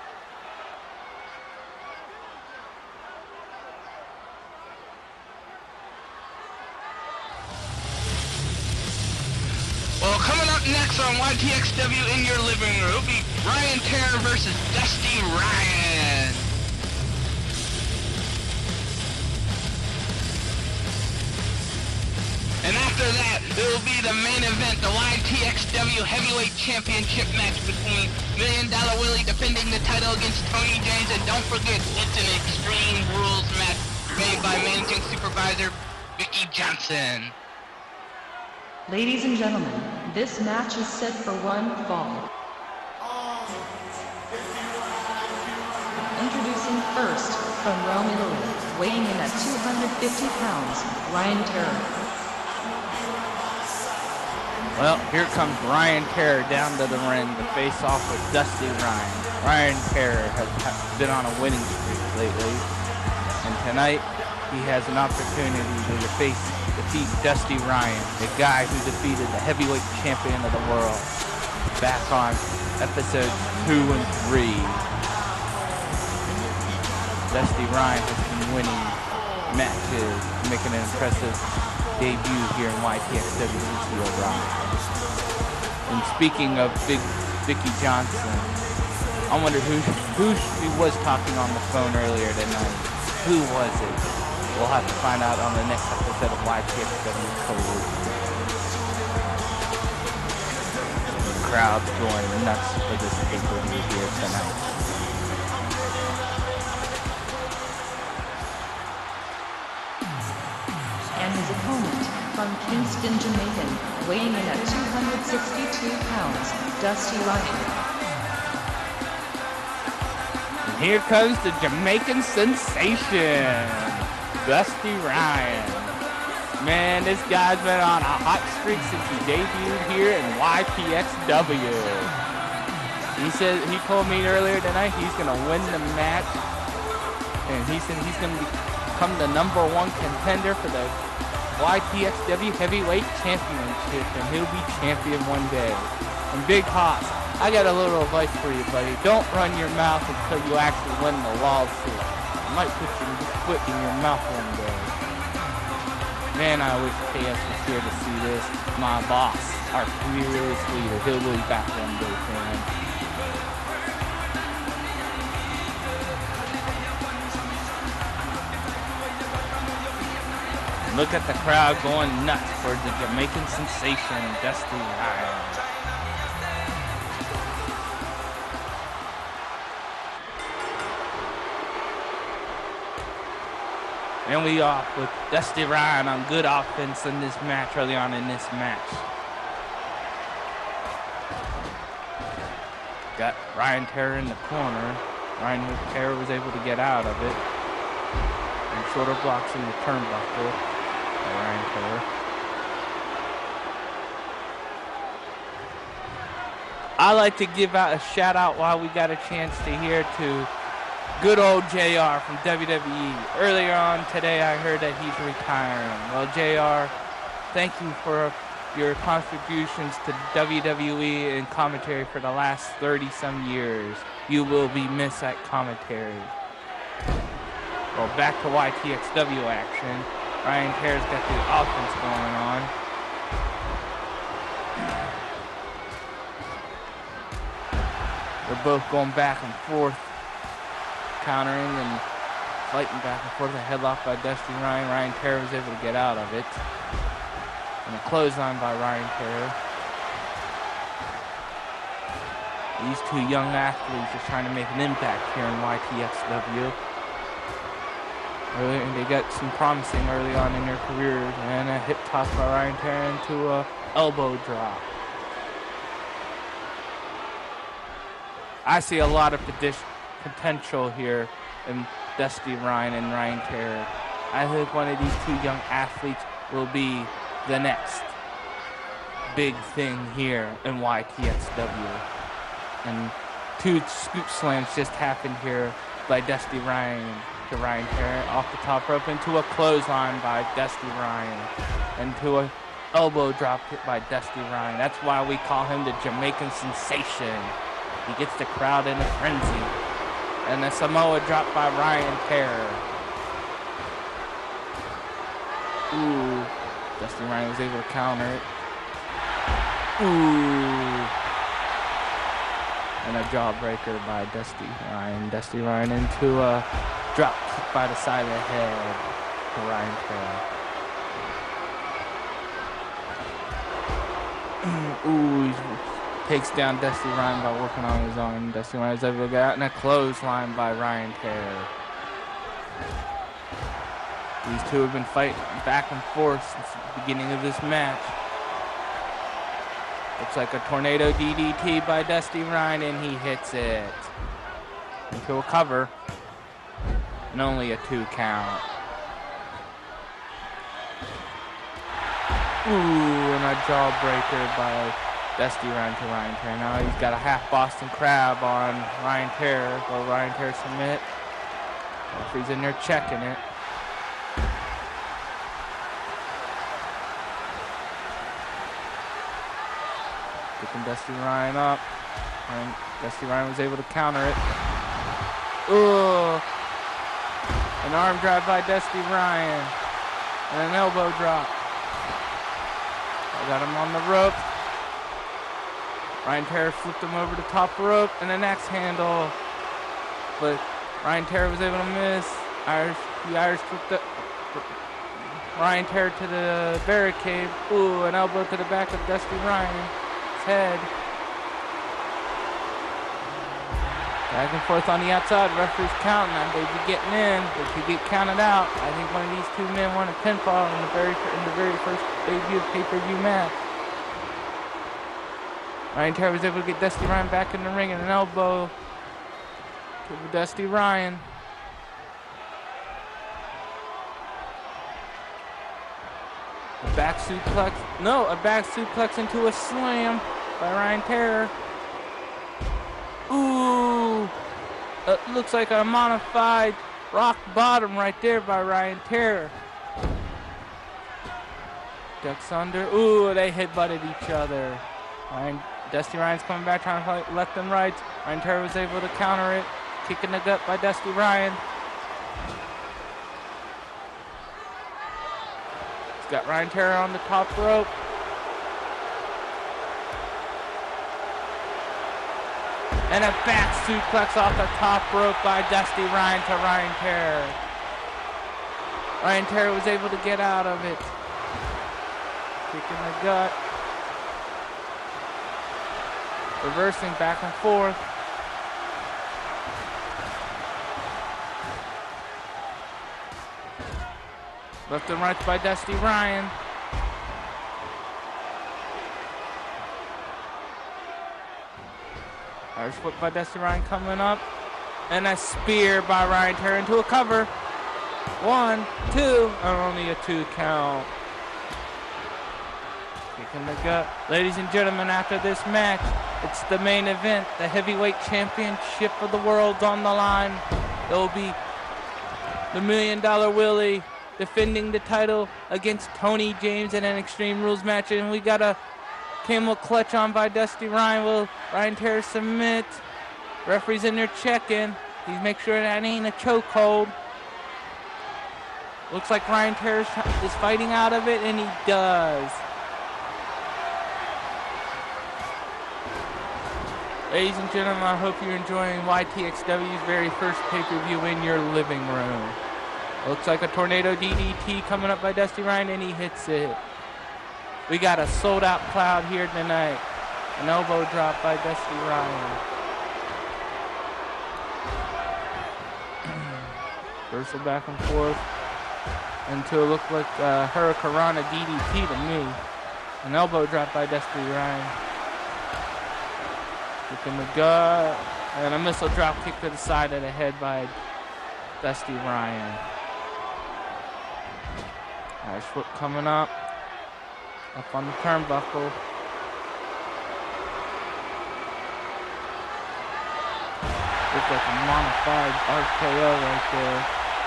Well, coming up next on YTXW in your living room will be Ryan Terror versus Dusty Ryan. And after that, it will be the main event, the YTXW Heavyweight Championship match between $1 Million Willie defending the title against Tony James. And don't forget, it's an Extreme Rules match made by Managing Supervisor Vicky Johnson. Ladies and gentlemen, this match is set for one fall. Introducing first, from Rome, Italy, weighing in at 250 pounds, Ryan Terror. Well, here comes Ryan Terror down to the ring to face off with Dusty Ryan. Ryan Terror has been on a winning streak lately, and tonight he has an opportunity to defeat Dusty Ryan, the guy who defeated the heavyweight champion of the world back on episodes 2 and 3. Dusty Ryan has been winning matches, making an impressive debut here in YTXW Studio Rock. And speaking of Vicky Johnson, I wonder who she was talking on the phone earlier tonight. Who was it? We'll have to find out on the next episode of YTXW Collision. The crowd's going nuts for this pay-per-view here tonight. And his opponent, from Kingston, Jamaica, weighing in at 262 pounds, Dusty Ryan. And here comes the Jamaican sensation, Dusty Ryan. Man, this guy's been on a hot streak since he debuted here in YTXW. He told me earlier tonight he's gonna win the match, and he said he's gonna become the #1 contender for the YTXW Heavyweight Championship, and he'll be champion one day. And Big Hoss, I got a little advice for you, buddy. Don't run your mouth until you actually win the lawsuit. You might put your foot in your mouth one day. Man, I wish KS was here to see this. My boss, our fearless leader, he'll be back one day, man. Look at the crowd going nuts for the Jamaican sensation, Dusty Ryan. And we off with Dusty Ryan on good offense in this match, early on in this match. Got Ryan Terror in the corner. Ryan Terror was able to get out of it. And shoulder blocks in the turnbuckle. Ryan Terror. I like to give out a shout out while we got a chance to hear to good old JR from WWE. Earlier on today, I heard that he's retiring. Well, JR, thank you for your contributions to WWE and commentary for the last 30-some years. You will be missed at commentary. Well, back to YTXW action. Ryan Terra's got the offense going on. They're both going back and forth, countering and fighting back and forth. A headlock by Dusty Ryan. Ryan Terra was able to get out of it. And a clothesline by Ryan Terra. These two young athletes are trying to make an impact here in YTXW. They got some promising early on in their careers, and a hip toss by Ryan Terra into a elbow drop. I see a lot of potential here in Dusty Ryan and Ryan Terra. I think one of these two young athletes will be the next big thing here in YTXW. And two scoop slams just happened here by Dusty Ryan to Ryan Terra off the top rope into a clothesline by Dusty Ryan. Into a elbow drop hit by Dusty Ryan. That's why we call him the Jamaican Sensation. He gets the crowd in a frenzy. And a Samoa drop by Ryan Terra. Ooh. Dusty Ryan was able to counter it. Ooh. And a jawbreaker by Dusty Ryan. Dusty Ryan into a drop kick by the side of the head to Ryan Terra. Ooh, he takes down Dusty Ryan by working on his own. Dusty Ryan is able to get out, and a clothesline by Ryan Terra. These two have been fighting back and forth since the beginning of this match. Looks like a tornado DDT by Dusty Ryan, and he hits it into a cover, and only a 2 count. Ooh, and a jawbreaker by Dusty Ryan to Ryan Terra. Now he's got a half Boston Crab on Ryan Terra. Will Ryan Terra submit? Referee's in there checking it. Picking Dusty Ryan up. And Dusty Ryan was able to counter it. Ooh. An arm drive by Dusty Ryan. And an elbow drop. I got him on the rope. Ryan Terra flipped him over the top rope and an axe handle. But Ryan Terra was able to miss. The Irish flipped up Ryan Terra to the barricade. Ooh, an elbow to the back of Dusty Ryan's head. Back and forth on the outside. Referee's counting. They'd be getting in. They could get counted out. I think one of these two men won a pinfall in the very first debut pay-per-view match. Ryan Terra was able to get Dusty Ryan back in the ring and an elbow to Dusty Ryan. A back suplex. No, a back suplex into a slam by Ryan Terra. Ooh. Looks like a modified rock bottom right there by Ryan Terra. Ducks under. Ooh, they headbutted each other. Dusty Ryan's coming back trying to fight left and right. Ryan Terra was able to counter it. Kick in the gut by Dusty Ryan. He's got Ryan Terra on the top rope. And a back suplex off the top rope by Dusty Ryan to Ryan Terra. Ryan Terra was able to get out of it. Kick in the gut. Reversing back and forth. Left and right by Dusty Ryan. Irish whip by Dusty Ryan coming up. And a spear by Ryan Terra into a cover. 1, 2, and only a 2 count. Kick in the gut. Ladies and gentlemen, after this match, It's the main event. The heavyweight championship of the world's on the line. There will be the $1 Million Willie defending the title against Tony James in an Extreme Rules match. And we got a camel clutch on by Dusty Ryan. Will Ryan Terry submit? Referee's in there checking. He's making sure that ain't a chokehold. Looks like Ryan Terry is fighting out of it, and he does. Ladies and gentlemen, I hope you're enjoying YTXW's very first pay-per-view in your living room. Looks like a tornado DDT coming up by Dusty Ryan, and he hits it. We got a sold-out crowd here tonight. An elbow drop by Dusty Ryan. Reversal back and forth until it looked like Hurricanrana DDT to me. An elbow drop by Dusty Ryan. Kick in the gut. And a missile drop kick to the side of the head by Dusty Ryan. Nice foot coming up. Up on the turnbuckle. Looks like a modified RKO right there.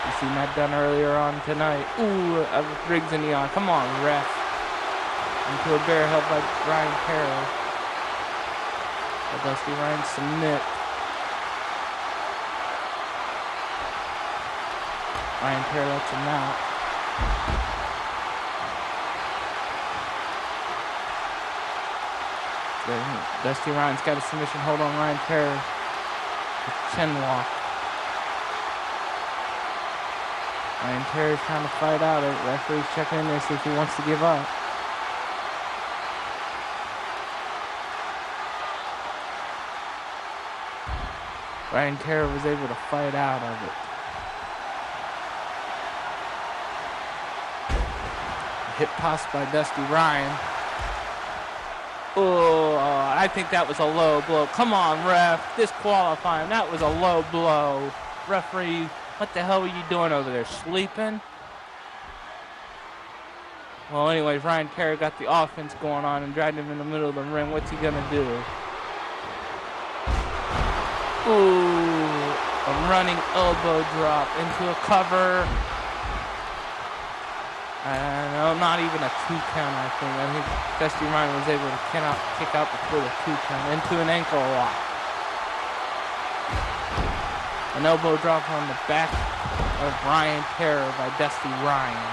You seen that done earlier on tonight. Ooh, Riggs in the eye. Come on, ref. Into a bear held by Ryan Terry. Dusty Ryan submit. Ryan Terry lets him out. Dusty Ryan's got a submission hold on Ryan Terry. Chin lock. Ryan Terry's trying to fight out it. Referee's checking in there to see if he wants to give up. Ryan Terry was able to fight out of it. Hip toss by Dusty Ryan. Oh, I think that was a low blow. Come on, ref. Disqualifying. That was a low blow. Referee, what the hell were you doing over there? Sleeping? Well, anyways, Ryan Terry got the offense going on and dragged him in the middle of the ring. What's he going to do? Ooh, a running elbow drop into a cover. No, not even a 2 count, I think. I think Dusty Ryan was able to kick out before the 2 count into an ankle lock. An elbow drop on the back of Ryan Terry by Dusty Ryan.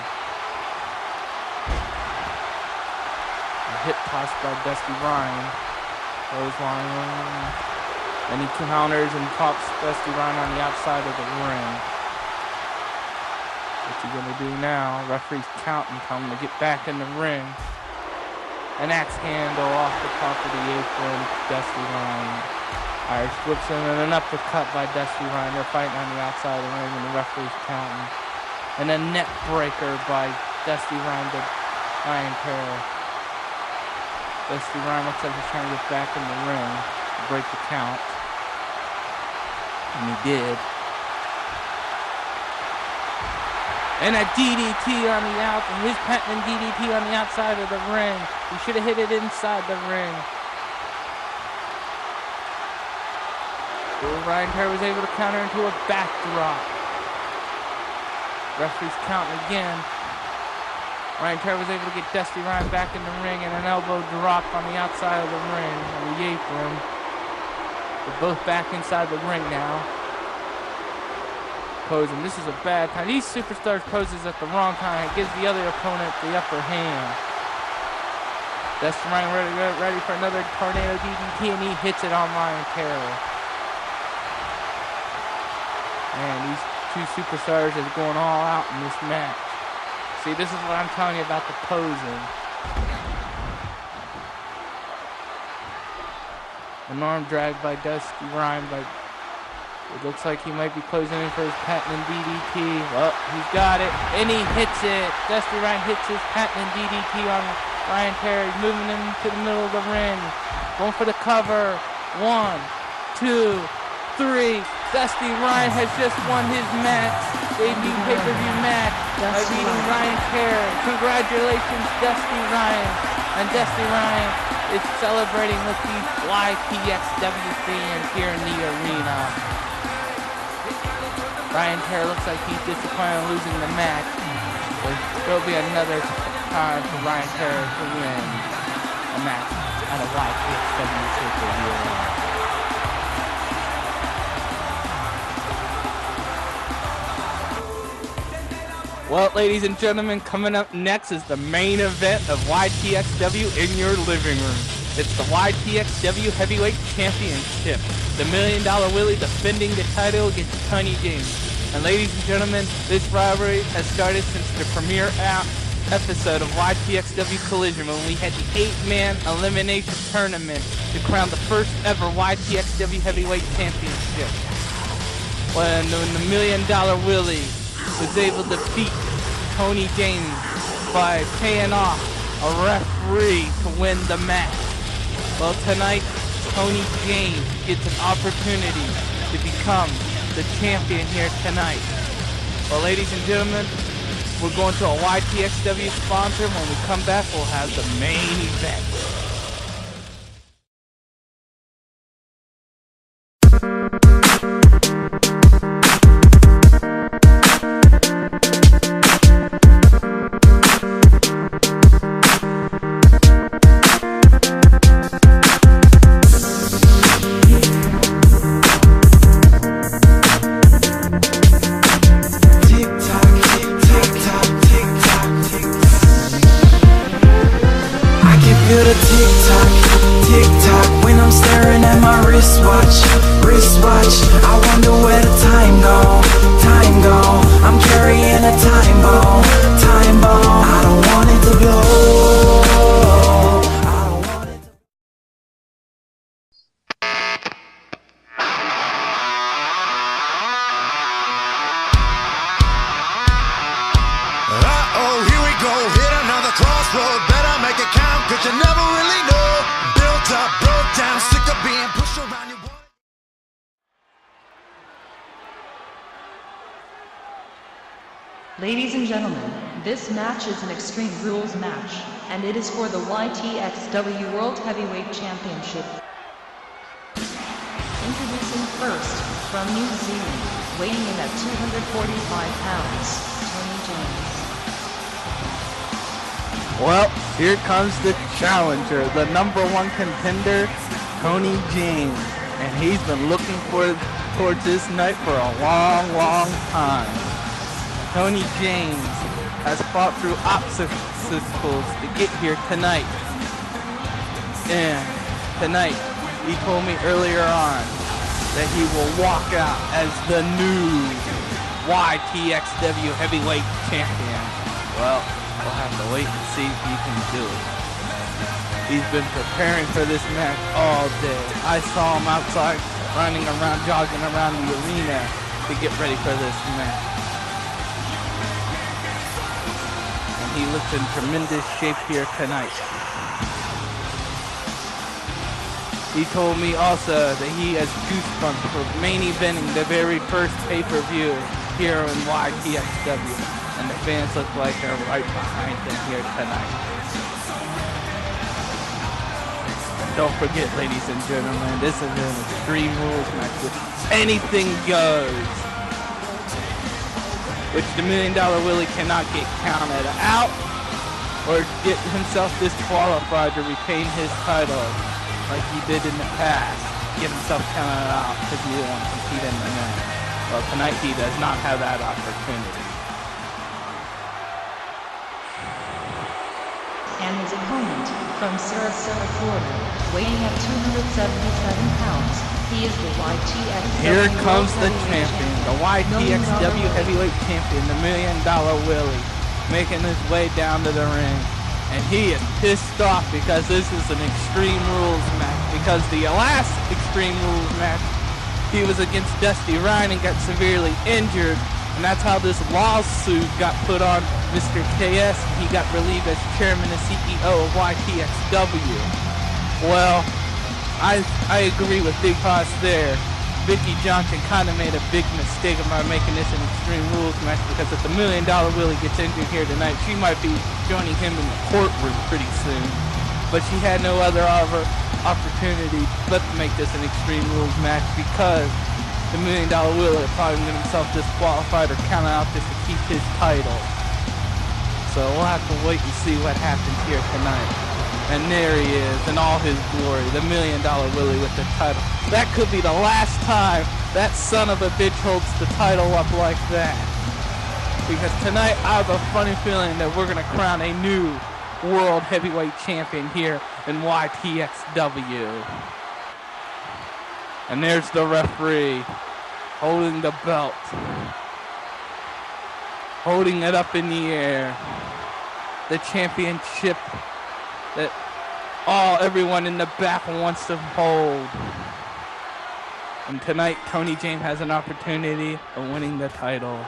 A hip toss by Dusty Ryan. Clothesline. And he counters and pops Dusty Ryan on the outside of the ring. What's he gonna do now? Referee's counting, telling him to get back in the ring. An axe handle off the top of the apron, Dusty Ryan. Irish whips in and an uppercut by Dusty Ryan. They're fighting on the outside of the ring and the referee's counting. And a neck breaker by Dusty Ryan to Ryan Terry. Dusty Ryan looks like he's trying to get back in the ring to break the count. And he did. And a DDT on the out, his patent DDT on the outside of the ring. He should have hit it inside the ring. Well, Ryan Terry was able to counter into a backdrop. Referee's counting again. Ryan Terry was able to get Dusty Ryan back in the ring and an elbow drop on the outside of the ring on the apron. They're both back inside the ring now. Posing. This is a bad time. These superstars poses at the wrong time. It gives the other opponent the upper hand. Dusty Ryan ready for another tornado DDT, and he hits it on Ryan Terry. Man, these two superstars is going all out in this match. See, this is what I'm telling you about the posing. An arm drag by Dusty Ryan, but it looks like he might be closing in for his patent DDT. Well, he's got it, and he hits it. Dusty Ryan hits his patent DDT on Ryan Terry, moving him to the middle of the ring. Going for the cover. 1, 2, 3. Dusty Ryan has just won his match, debut pay-per-view match, by beating Ryan Terry. Congratulations, Dusty Ryan. And Dusty Ryan is celebrating with these YTXW fans here in the arena. Ryan Terry looks like he's disappointed in losing the match. But there'll be another time for Ryan Terry to win a match at a YTXW pay-per-view. Well, ladies and gentlemen, coming up next is the main event of YTXW in your living room. It's the YTXW Heavyweight Championship. The $1 Million Willie defending the title against Tony James. And ladies and gentlemen, this rivalry has started since the premiere episode of YTXW Collision when we had the 8-man elimination tournament to crown the first ever YTXW Heavyweight Championship. When the $1 Million Willie was able to beat Tony James by paying off a referee to win the match. Well, tonight, Tony James gets an opportunity to become the champion here tonight. Well, ladies and gentlemen, we're going to a YTXW sponsor. When we come back, we'll have the main event. Ladies and gentlemen, this match is an Extreme Rules match, and it is for the YTXW World Heavyweight Championship. Introducing first, from New Zealand, weighing in at 245 pounds, Tony James. Well, here comes the challenger, the #1 contender, Tony James. And he's been looking towards this night for a long, long time. Tony James has fought through obstacles to get here tonight. And tonight, he told me earlier on that he will walk out as the new YTXW Heavyweight Champion. Well, we'll have to wait and see if he can do it. He's been preparing for this match all day. I saw him outside running around, jogging around the arena to get ready for this match. He looks in tremendous shape here tonight. He told me also that he has goosebumps for main eventing the very first pay-per-view here in YTXW. And the fans look like they're right behind him here tonight. Don't forget, ladies and gentlemen, this is an Extreme Rules match with anything goes, which the $1 Million Willie cannot get counted out or get himself disqualified to retain his title like he did in the past. Get himself counted out because he didn't want to compete in the match. Well, tonight he does not have that opportunity. And his opponent, from Sarasota, Florida, weighing at 277 pounds, he is the YTXW Here comes the World champion, the YTXW Heavyweight Champion, the $1 Million Willie, making his way down to the ring. And he is pissed off because this is an Extreme Rules match. Because the last Extreme Rules match, he was against Dusty Ryan and got severely injured. And that's how this lawsuit got put on Mr. KS. He got relieved as chairman and CEO of YTXW. Well, I agree with Big Hoss there. Vicky Johnson kind of made a big mistake about making this an Extreme Rules match, because if the $1 Million Willie gets injured here tonight, she might be joining him in the courtroom pretty soon. but she had no other opportunity but to make this an Extreme Rules match because the $1 Million Willie would probably get himself disqualified or counted out just to keep his title. So we'll have to wait and see what happens here tonight. And there he is in all his glory, the $1 Million Willie with the title. That could be the last time that son of a bitch holds the title up like that. Because tonight I have a funny feeling that we're going to crown a new World Heavyweight Champion here in YTXW. And there's the referee holding the belt, holding it up in the air. The championship that everyone in the back wants to hold. And tonight, Tony James has an opportunity of winning the title.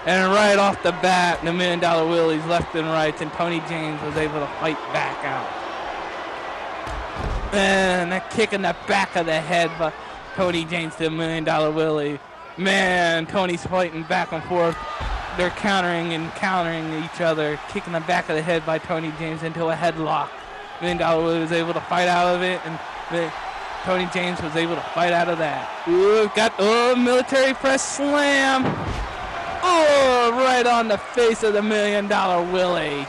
And right off the bat, the $1 Million Willie's left and right, and Tony James was able to fight back out. And a kick in the back of the head by Tony James to the $1 Million Willie. Man, Tony's fighting back and forth. They're countering each other. Kicking the back of the head by Tony James into a headlock. $1 Million Willie was able to fight out of it, and Tony James was able to fight out of that. Ooh, military press slam. Oh, right on the face of the $1 Million Willie.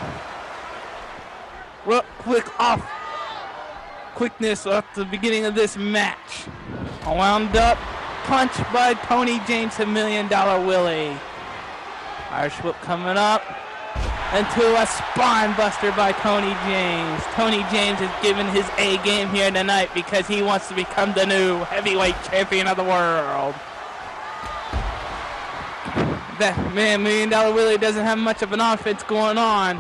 Real quickness at the beginning of this match. A wound up punch by Tony James to $1 Million Willie. Irish whip coming up into a spine buster by Tony James. Tony James is giving his A game here tonight because he wants to become the new heavyweight champion of the world. That man, $1 Million Willie doesn't have much of an offense going on.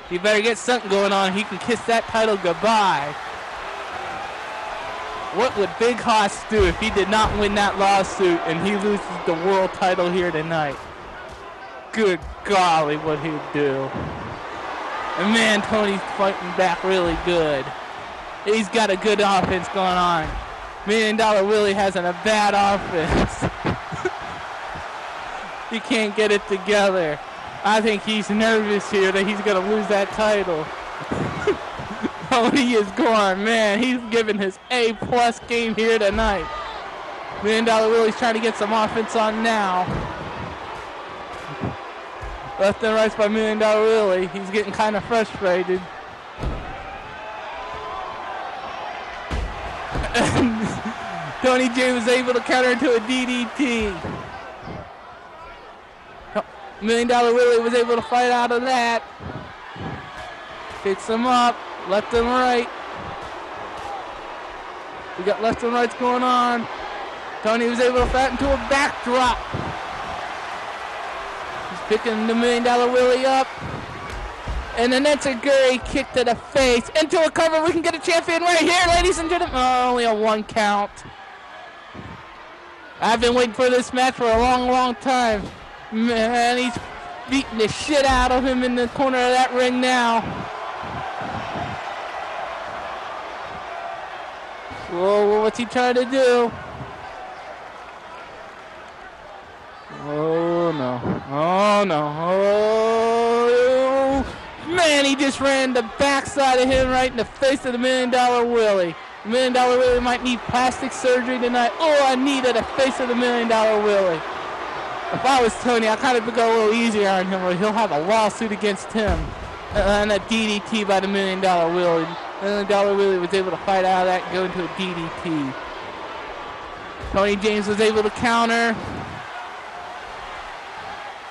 He better get something going on. He can kiss that title goodbye. What would Big Hoss do if he did not win that lawsuit and he loses the world title here tonight? Good golly, what he'd do. And man, Tony's fighting back really good. He's got a good offense going on. $1 Million Willie has a bad offense. He can't get it together. I think he's nervous here that he's going to lose that title. Tony is going, man. He's giving his A+ game here tonight. $1 Million Willie's trying to get some offense on now. Left and right by $1 Million Willie. He's getting kind of frustrated. Tony James was able to counter into a DDT. $1 Million Willie was able to fight out of that. Picks him up, left and right. We got left and rights going on. Tony was able to fight into a backdrop. He's picking the $1 Million Willie up. And then that's a Gurry kick to the face. Into a cover. We can get a champion right here, ladies and gentlemen. Oh, only a 1 count. I've been waiting for this match for a long, long time. Man, he's beating the shit out of him in the corner of that ring now. Whoa, what's he trying to do? Oh, no. Oh, no. Oh, man, he just ran the backside of him right in the face of the $1 Million Willie. $1 Million Willie might need plastic surgery tonight. Oh, a knee to the face of the $1 Million Willie. If I was Tony, I kind of would go a little easier on him, or he'll have a lawsuit against him. And a DDT by the $1 Million Willie. $1 Million Willie was able to fight out of that and go into a DDT. Tony James was able to counter.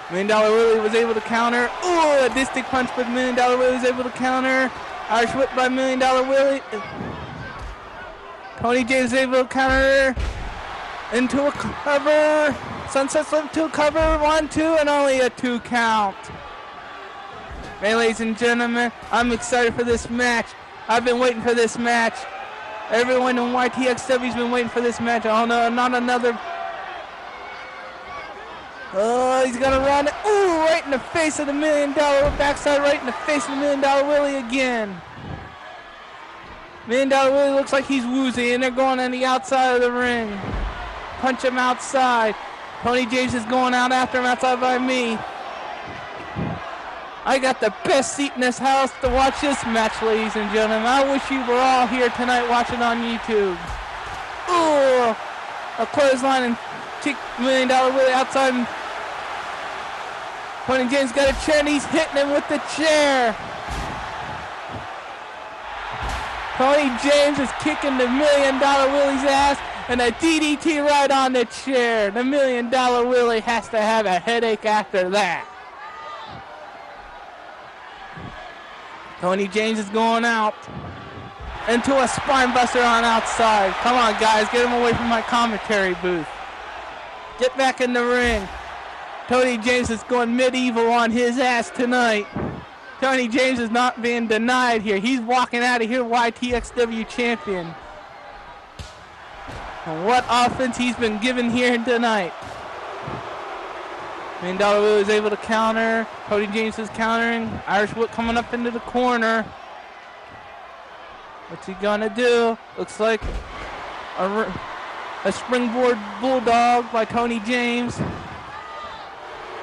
$1 Million Willie was able to counter. Ooh, a distic punch by $1 Million Willie was able to counter. Irish whip by $1 Million Willie. Tony James was able to counter into a cover. Sunset slip to a cover. 1, 2, and only a 2 count. Hey, ladies and gentlemen, I'm excited for this match. I've been waiting for this match. Everyone in YTXW's been waiting for this match. Oh no, not another. Oh, he's gonna run it. Ooh, right in the face of the $1 Million backside, right in the face of the $1 Million Willie again. $1 Million Willie looks like he's woozy, and they're going on the outside of the ring. Punch him outside. Tony James is going out after him outside by me. I got the best seat in this house to watch this match, ladies and gentlemen. I wish you were all here tonight watching on YouTube. Ooh, a clothesline and kick $1 Million Willie outside. And Tony James got a chair and he's hitting him with the chair. Tony James is kicking the $1 Million Willie's ass and a DDT right on the chair. The $1 Million Willie has to have a headache after that. Tony James is going out into a spine buster on outside. Come on, guys, get him away from my commentary booth. Get back in the ring. Tony James is going medieval on his ass tonight. Tony James is not being denied here. He's walking out of here YTXW champion. And what offense he's been given here tonight. $1 Million Willie is able to counter. Tony James is countering. Irish Whip coming up into the corner. What's he gonna do? Looks like a springboard bulldog by Tony James.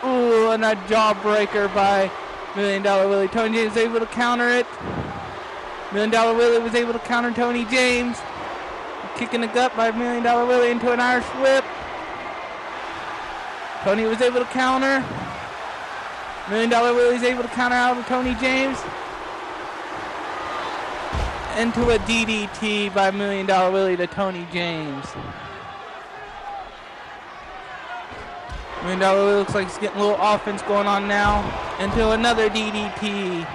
Ooh, and a jawbreaker by $1 Million Willie. Tony James is able to counter it. $1 Million Willie was able to counter Tony James. Kicking the gut by $1 Million Willie into an Irish Whip. Tony was able to counter. $1 Million Willie's able to counter out of Tony James. Into a DDT by $1 Million Willie to Tony James. $1 Million Willie looks like he's getting a little offense going on now. Into another DDT.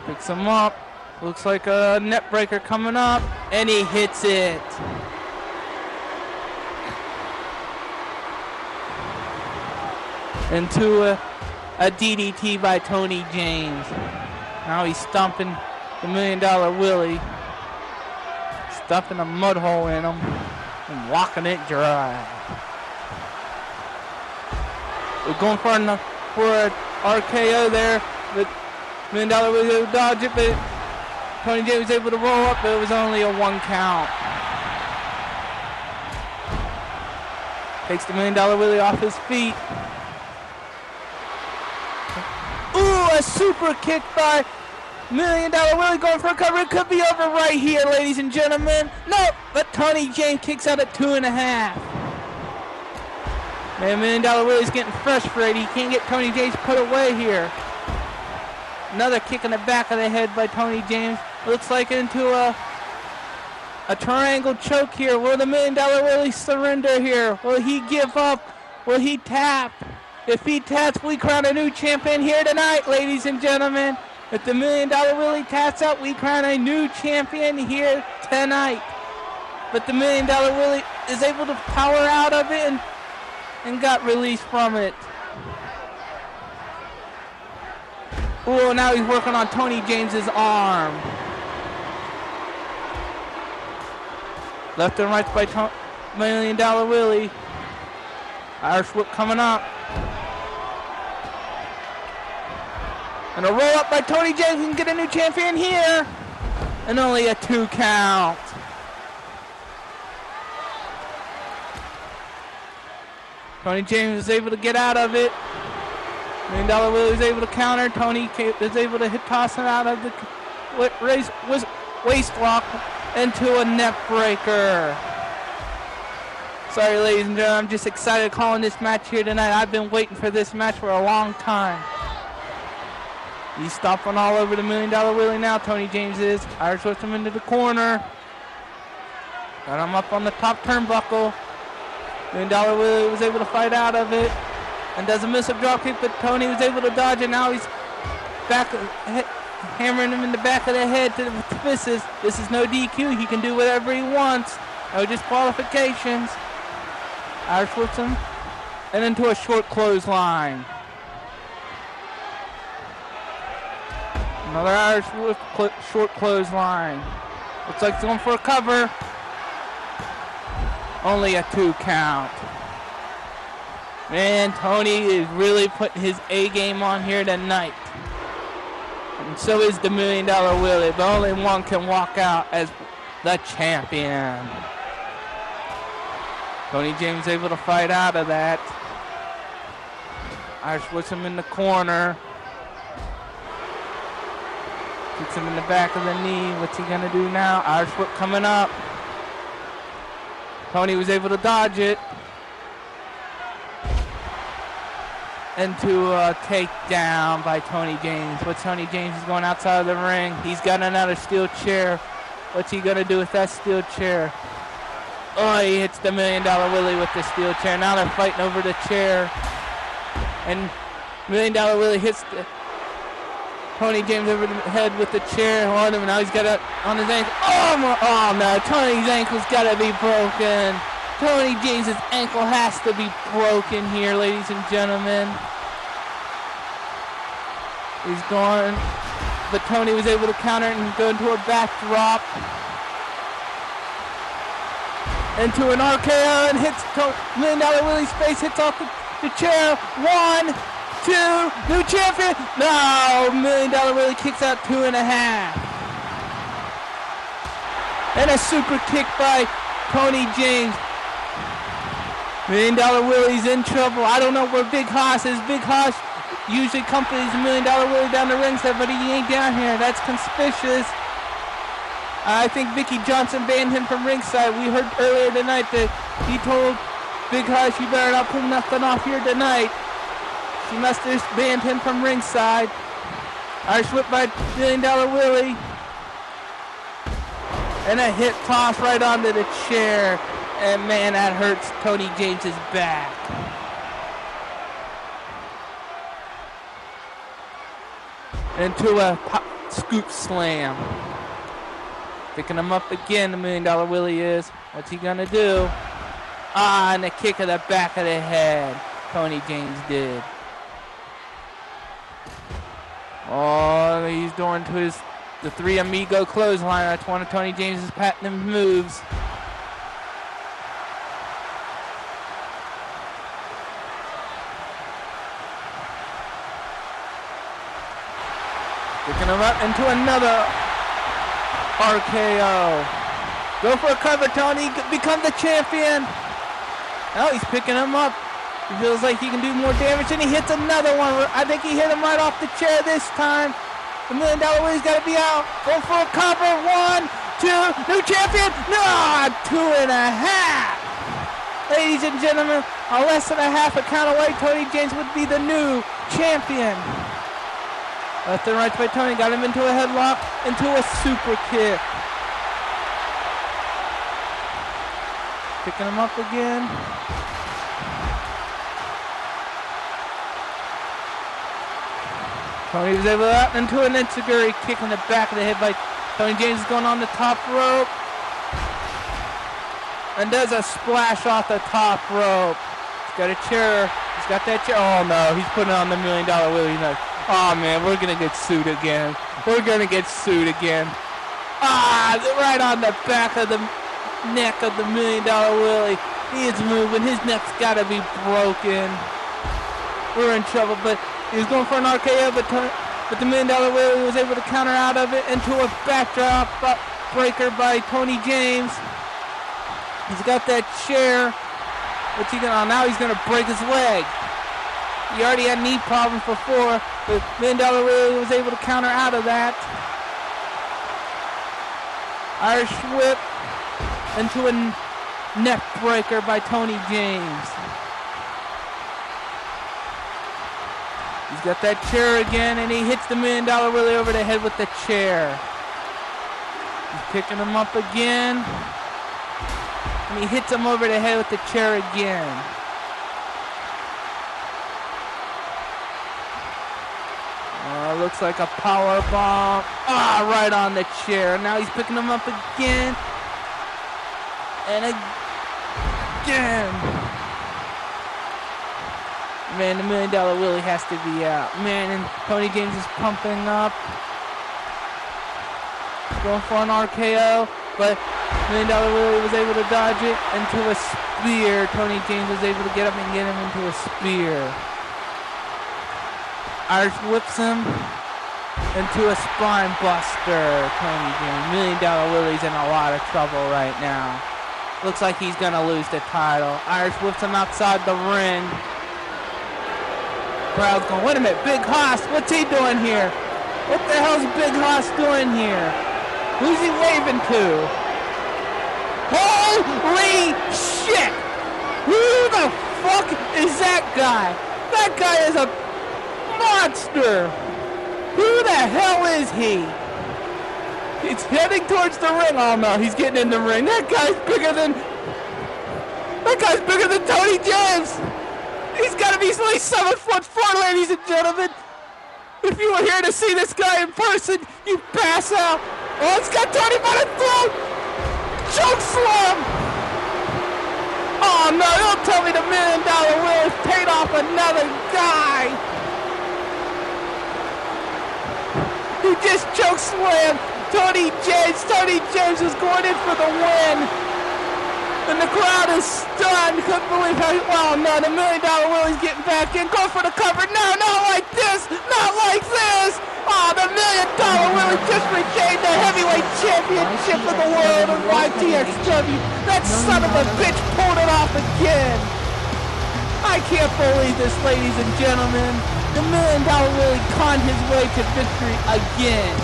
Picks him up. Looks like a net breaker coming up. And he hits it. Into a DDT by Tony James. Now he's stomping the $1 Million Willie. Stuffing a mud hole in him and walking it dry. We're going for an RKO there, but $1 Million Willie was able to dodge it, but Tony James was able to roll up, but it was only a 1 count. Takes the $1 Million Willie off his feet. Ooh, a super kick by $1 Million Willie going for a cover. It could be over right here, ladies and gentlemen. No, but Tony James kicks out at 2.5. Man, $1 Million Willie's getting frustrated. He can't get Tony James put away here. Another kick in the back of the head by Tony James. Looks like into a triangle choke here. Will the $1 Million Willie surrender here? Will he give up? Will he tap? If he taps, we crown a new champion here tonight, ladies and gentlemen. If the $1 Million Willie taps out, we crown a new champion here tonight. But the $1 Million Willie is able to power out of it and got released from it. Oh, now he's working on Tony James's arm. Left and right by $1 Million Willie. Irish Whip coming up. And a roll up by Tony James can get a new champion here. And only a 2 count. Tony James is able to get out of it. $1 Million Willie is able to counter. Tony is able to toss him out of the waist lock into a neck breaker. Sorry, ladies and gentlemen, I'm just excited calling this match here tonight. I've been waiting for this match for a long time. He's stomping all over the $1 Million Willie now, Tony James is. Irish whips him into the corner. Got him up on the top turnbuckle. $1 Million Willie was able to fight out of it. And does a miss-up dropkick, but Tony was able to dodge it. Now he's back, hammering him in the back of the head to the fists. This is no DQ. He can do whatever he wants. No disqualifications. Irish whips him. And into a short clothesline. Another Irish whip, short clothesline. Looks like he's going for a cover. Only a 2 count. Man, Tony is really putting his A game on here tonight. And so is the $1 Million Willie, but only one can walk out as the champion. Tony James able to fight out of that. Irish puts him in the corner. Kicks him in the back of the knee. What's he gonna do now? Irish whip coming up. Tony was able to dodge it. Into a takedown by Tony James. But Tony James is going outside of the ring. He's got another steel chair. What's he gonna do with that steel chair? Oh, he hits the $1 Million Willie with the steel chair. Now they're fighting over the chair. And $1 Million Willie hits Tony James over the head with the chair on him. Now he's got it on his ankle. Oh no, Tony's ankle's gotta be broken. Tony James's ankle has to be broken here, ladies and gentlemen. He's going, but Tony was able to counter it and go into a backdrop. Into an RKO and hits $1 Million Willie's face, hits off the chair. 1, 2, new champion. No, $1 Million Willie kicks out 2.5. And a super kick by Tony James. $1 Million Willie's in trouble. I don't know where Big Hoss is. Big Hoss usually accompanies $1 Million Willie down the ringside, but he ain't down here. That's conspicuous. I think Vicky Johnson banned him from ringside. We heard earlier tonight that he told Big Hoss, you better not pull nothing off here tonight. She must have banned him from ringside. Irish whip by $1 Million Willie. And a hip toss right onto the chair. And man, that hurts Tony James's back. Into a scoop slam. Picking him up again, the $1 Million Willie is. What's he gonna do? And a kick of the back of the head. Tony James did. Oh, he's doing to the Three Amigo clothesline. That's one of Tony James's patented moves. Picking him up into another RKO. Go for a cover, Tony. Become the champion. Now he's picking him up. He feels like he can do more damage, and he hits another one. I think he hit him right off the chair this time. The $1 Million Willie's got to be out. Go for a cover. 1, 2, new champion. No, 2.5. Ladies and gentlemen, a less than a half a count away, Tony James would be the new champion. Left and right by Tony, got him into a headlock, into a super kick. Picking him up again. Tony was able to out into an enziguri kick in the back of the head by Tony James. Is going on the top rope. And does a splash off the top rope. He's got a chair. He's got that chair. Oh no, he's putting on the $1 Million Willie. Oh man, we're gonna get sued again. We're gonna get sued again. Right on the back of the neck of the $1 Million Willie. He is moving. His neck's gotta be broken. We're in trouble, but he was going for an RKO, but the $1 Million Willie was able to counter out of it into a backdrop breaker by Tony James. He's got that chair. What's he gonna? Now he's gonna break his leg. He already had knee problems before, but $1 Million Willie was able to counter out of that. Irish whip into a neck breaker by Tony James. He's got that chair again, and he hits the $1 Million Willie over the head with the chair. He's picking him up again, and he hits him over the head with the chair again. Looks like a power bomb. Right on the chair. Now he's picking him up again. And again. Man, the $1 Million Willie has to be out. Man, and Tony James is pumping up. Going for an RKO, but $1 Million Willie was able to dodge it into a spear. Tony James was able to get up and get him into a spear. Irish whips him into a spine buster. Tony James, $1 Million Willie's in a lot of trouble right now. Looks like he's gonna lose the title. Irish whips him outside the ring. Crowd's going, wait a minute, Big Hoss, what's he doing here? What the hell's Big Hoss doing here? Who's he waving to? Holy shit! Who the fuck is that guy? That guy is a monster! Who the hell is he? He's heading towards the ring. Oh no, he's getting in the ring. That guy's bigger than Tony James! He's gotta be at least 7'4", ladies and gentlemen! If you were here to see this guy in person, you pass out. Oh, it's got Tony by the throat! Choke slam! Oh no, don't tell me the $1 Million Will has paid off another guy! He just choke slammed Tony James. Tony James was going in for the win. And the crowd is stunned. Couldn't believe how, oh no, the $1 Million Willie's getting back in. Go for the cover. No, not like this. Not like this. Oh, the $1 Million Willie just regained the heavyweight championship of the world of YTXW. That son of a bitch pulled it off again. I can't believe this, ladies and gentlemen. The $1 Million Willie conned his way to victory again.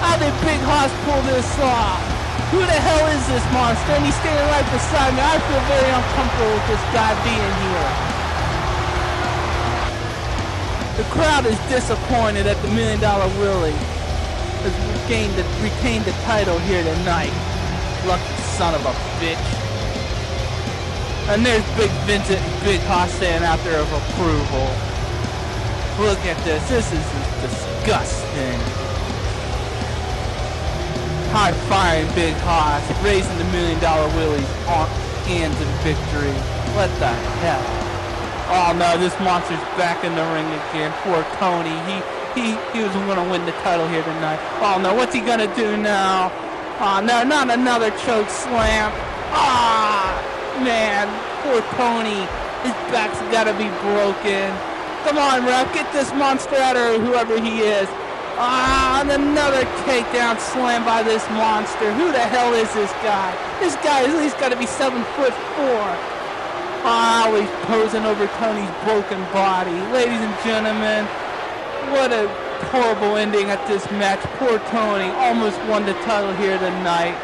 How did Big Hoss pull this off? Who the hell is this monster? And he's standing right beside me. I feel very uncomfortable with this guy being here. The crowd is disappointed that the $1 Million Willie has retained the title here tonight. Lucky son of a bitch. And there's Big Vincent and Big Hoss standing out there of approval. Look at this. This is disgusting. High-firing Big Hoss, raising the $1 Million Willie's hands in victory. What the hell? Oh no, this monster's back in the ring again. Poor Tony. He was going to win the title here tonight. Oh no, what's he going to do now? Oh no, not another choke slam. Ah, man, poor Tony. His back's got to be broken. Come on, ref, get this monster out of whoever he is. Ah, and another takedown slam by this monster. Who the hell is this guy? This guy at least got to be 7'4". Ah, he's posing over Tony's broken body. Ladies and gentlemen, what a horrible ending at this match. Poor Tony almost won the title here tonight.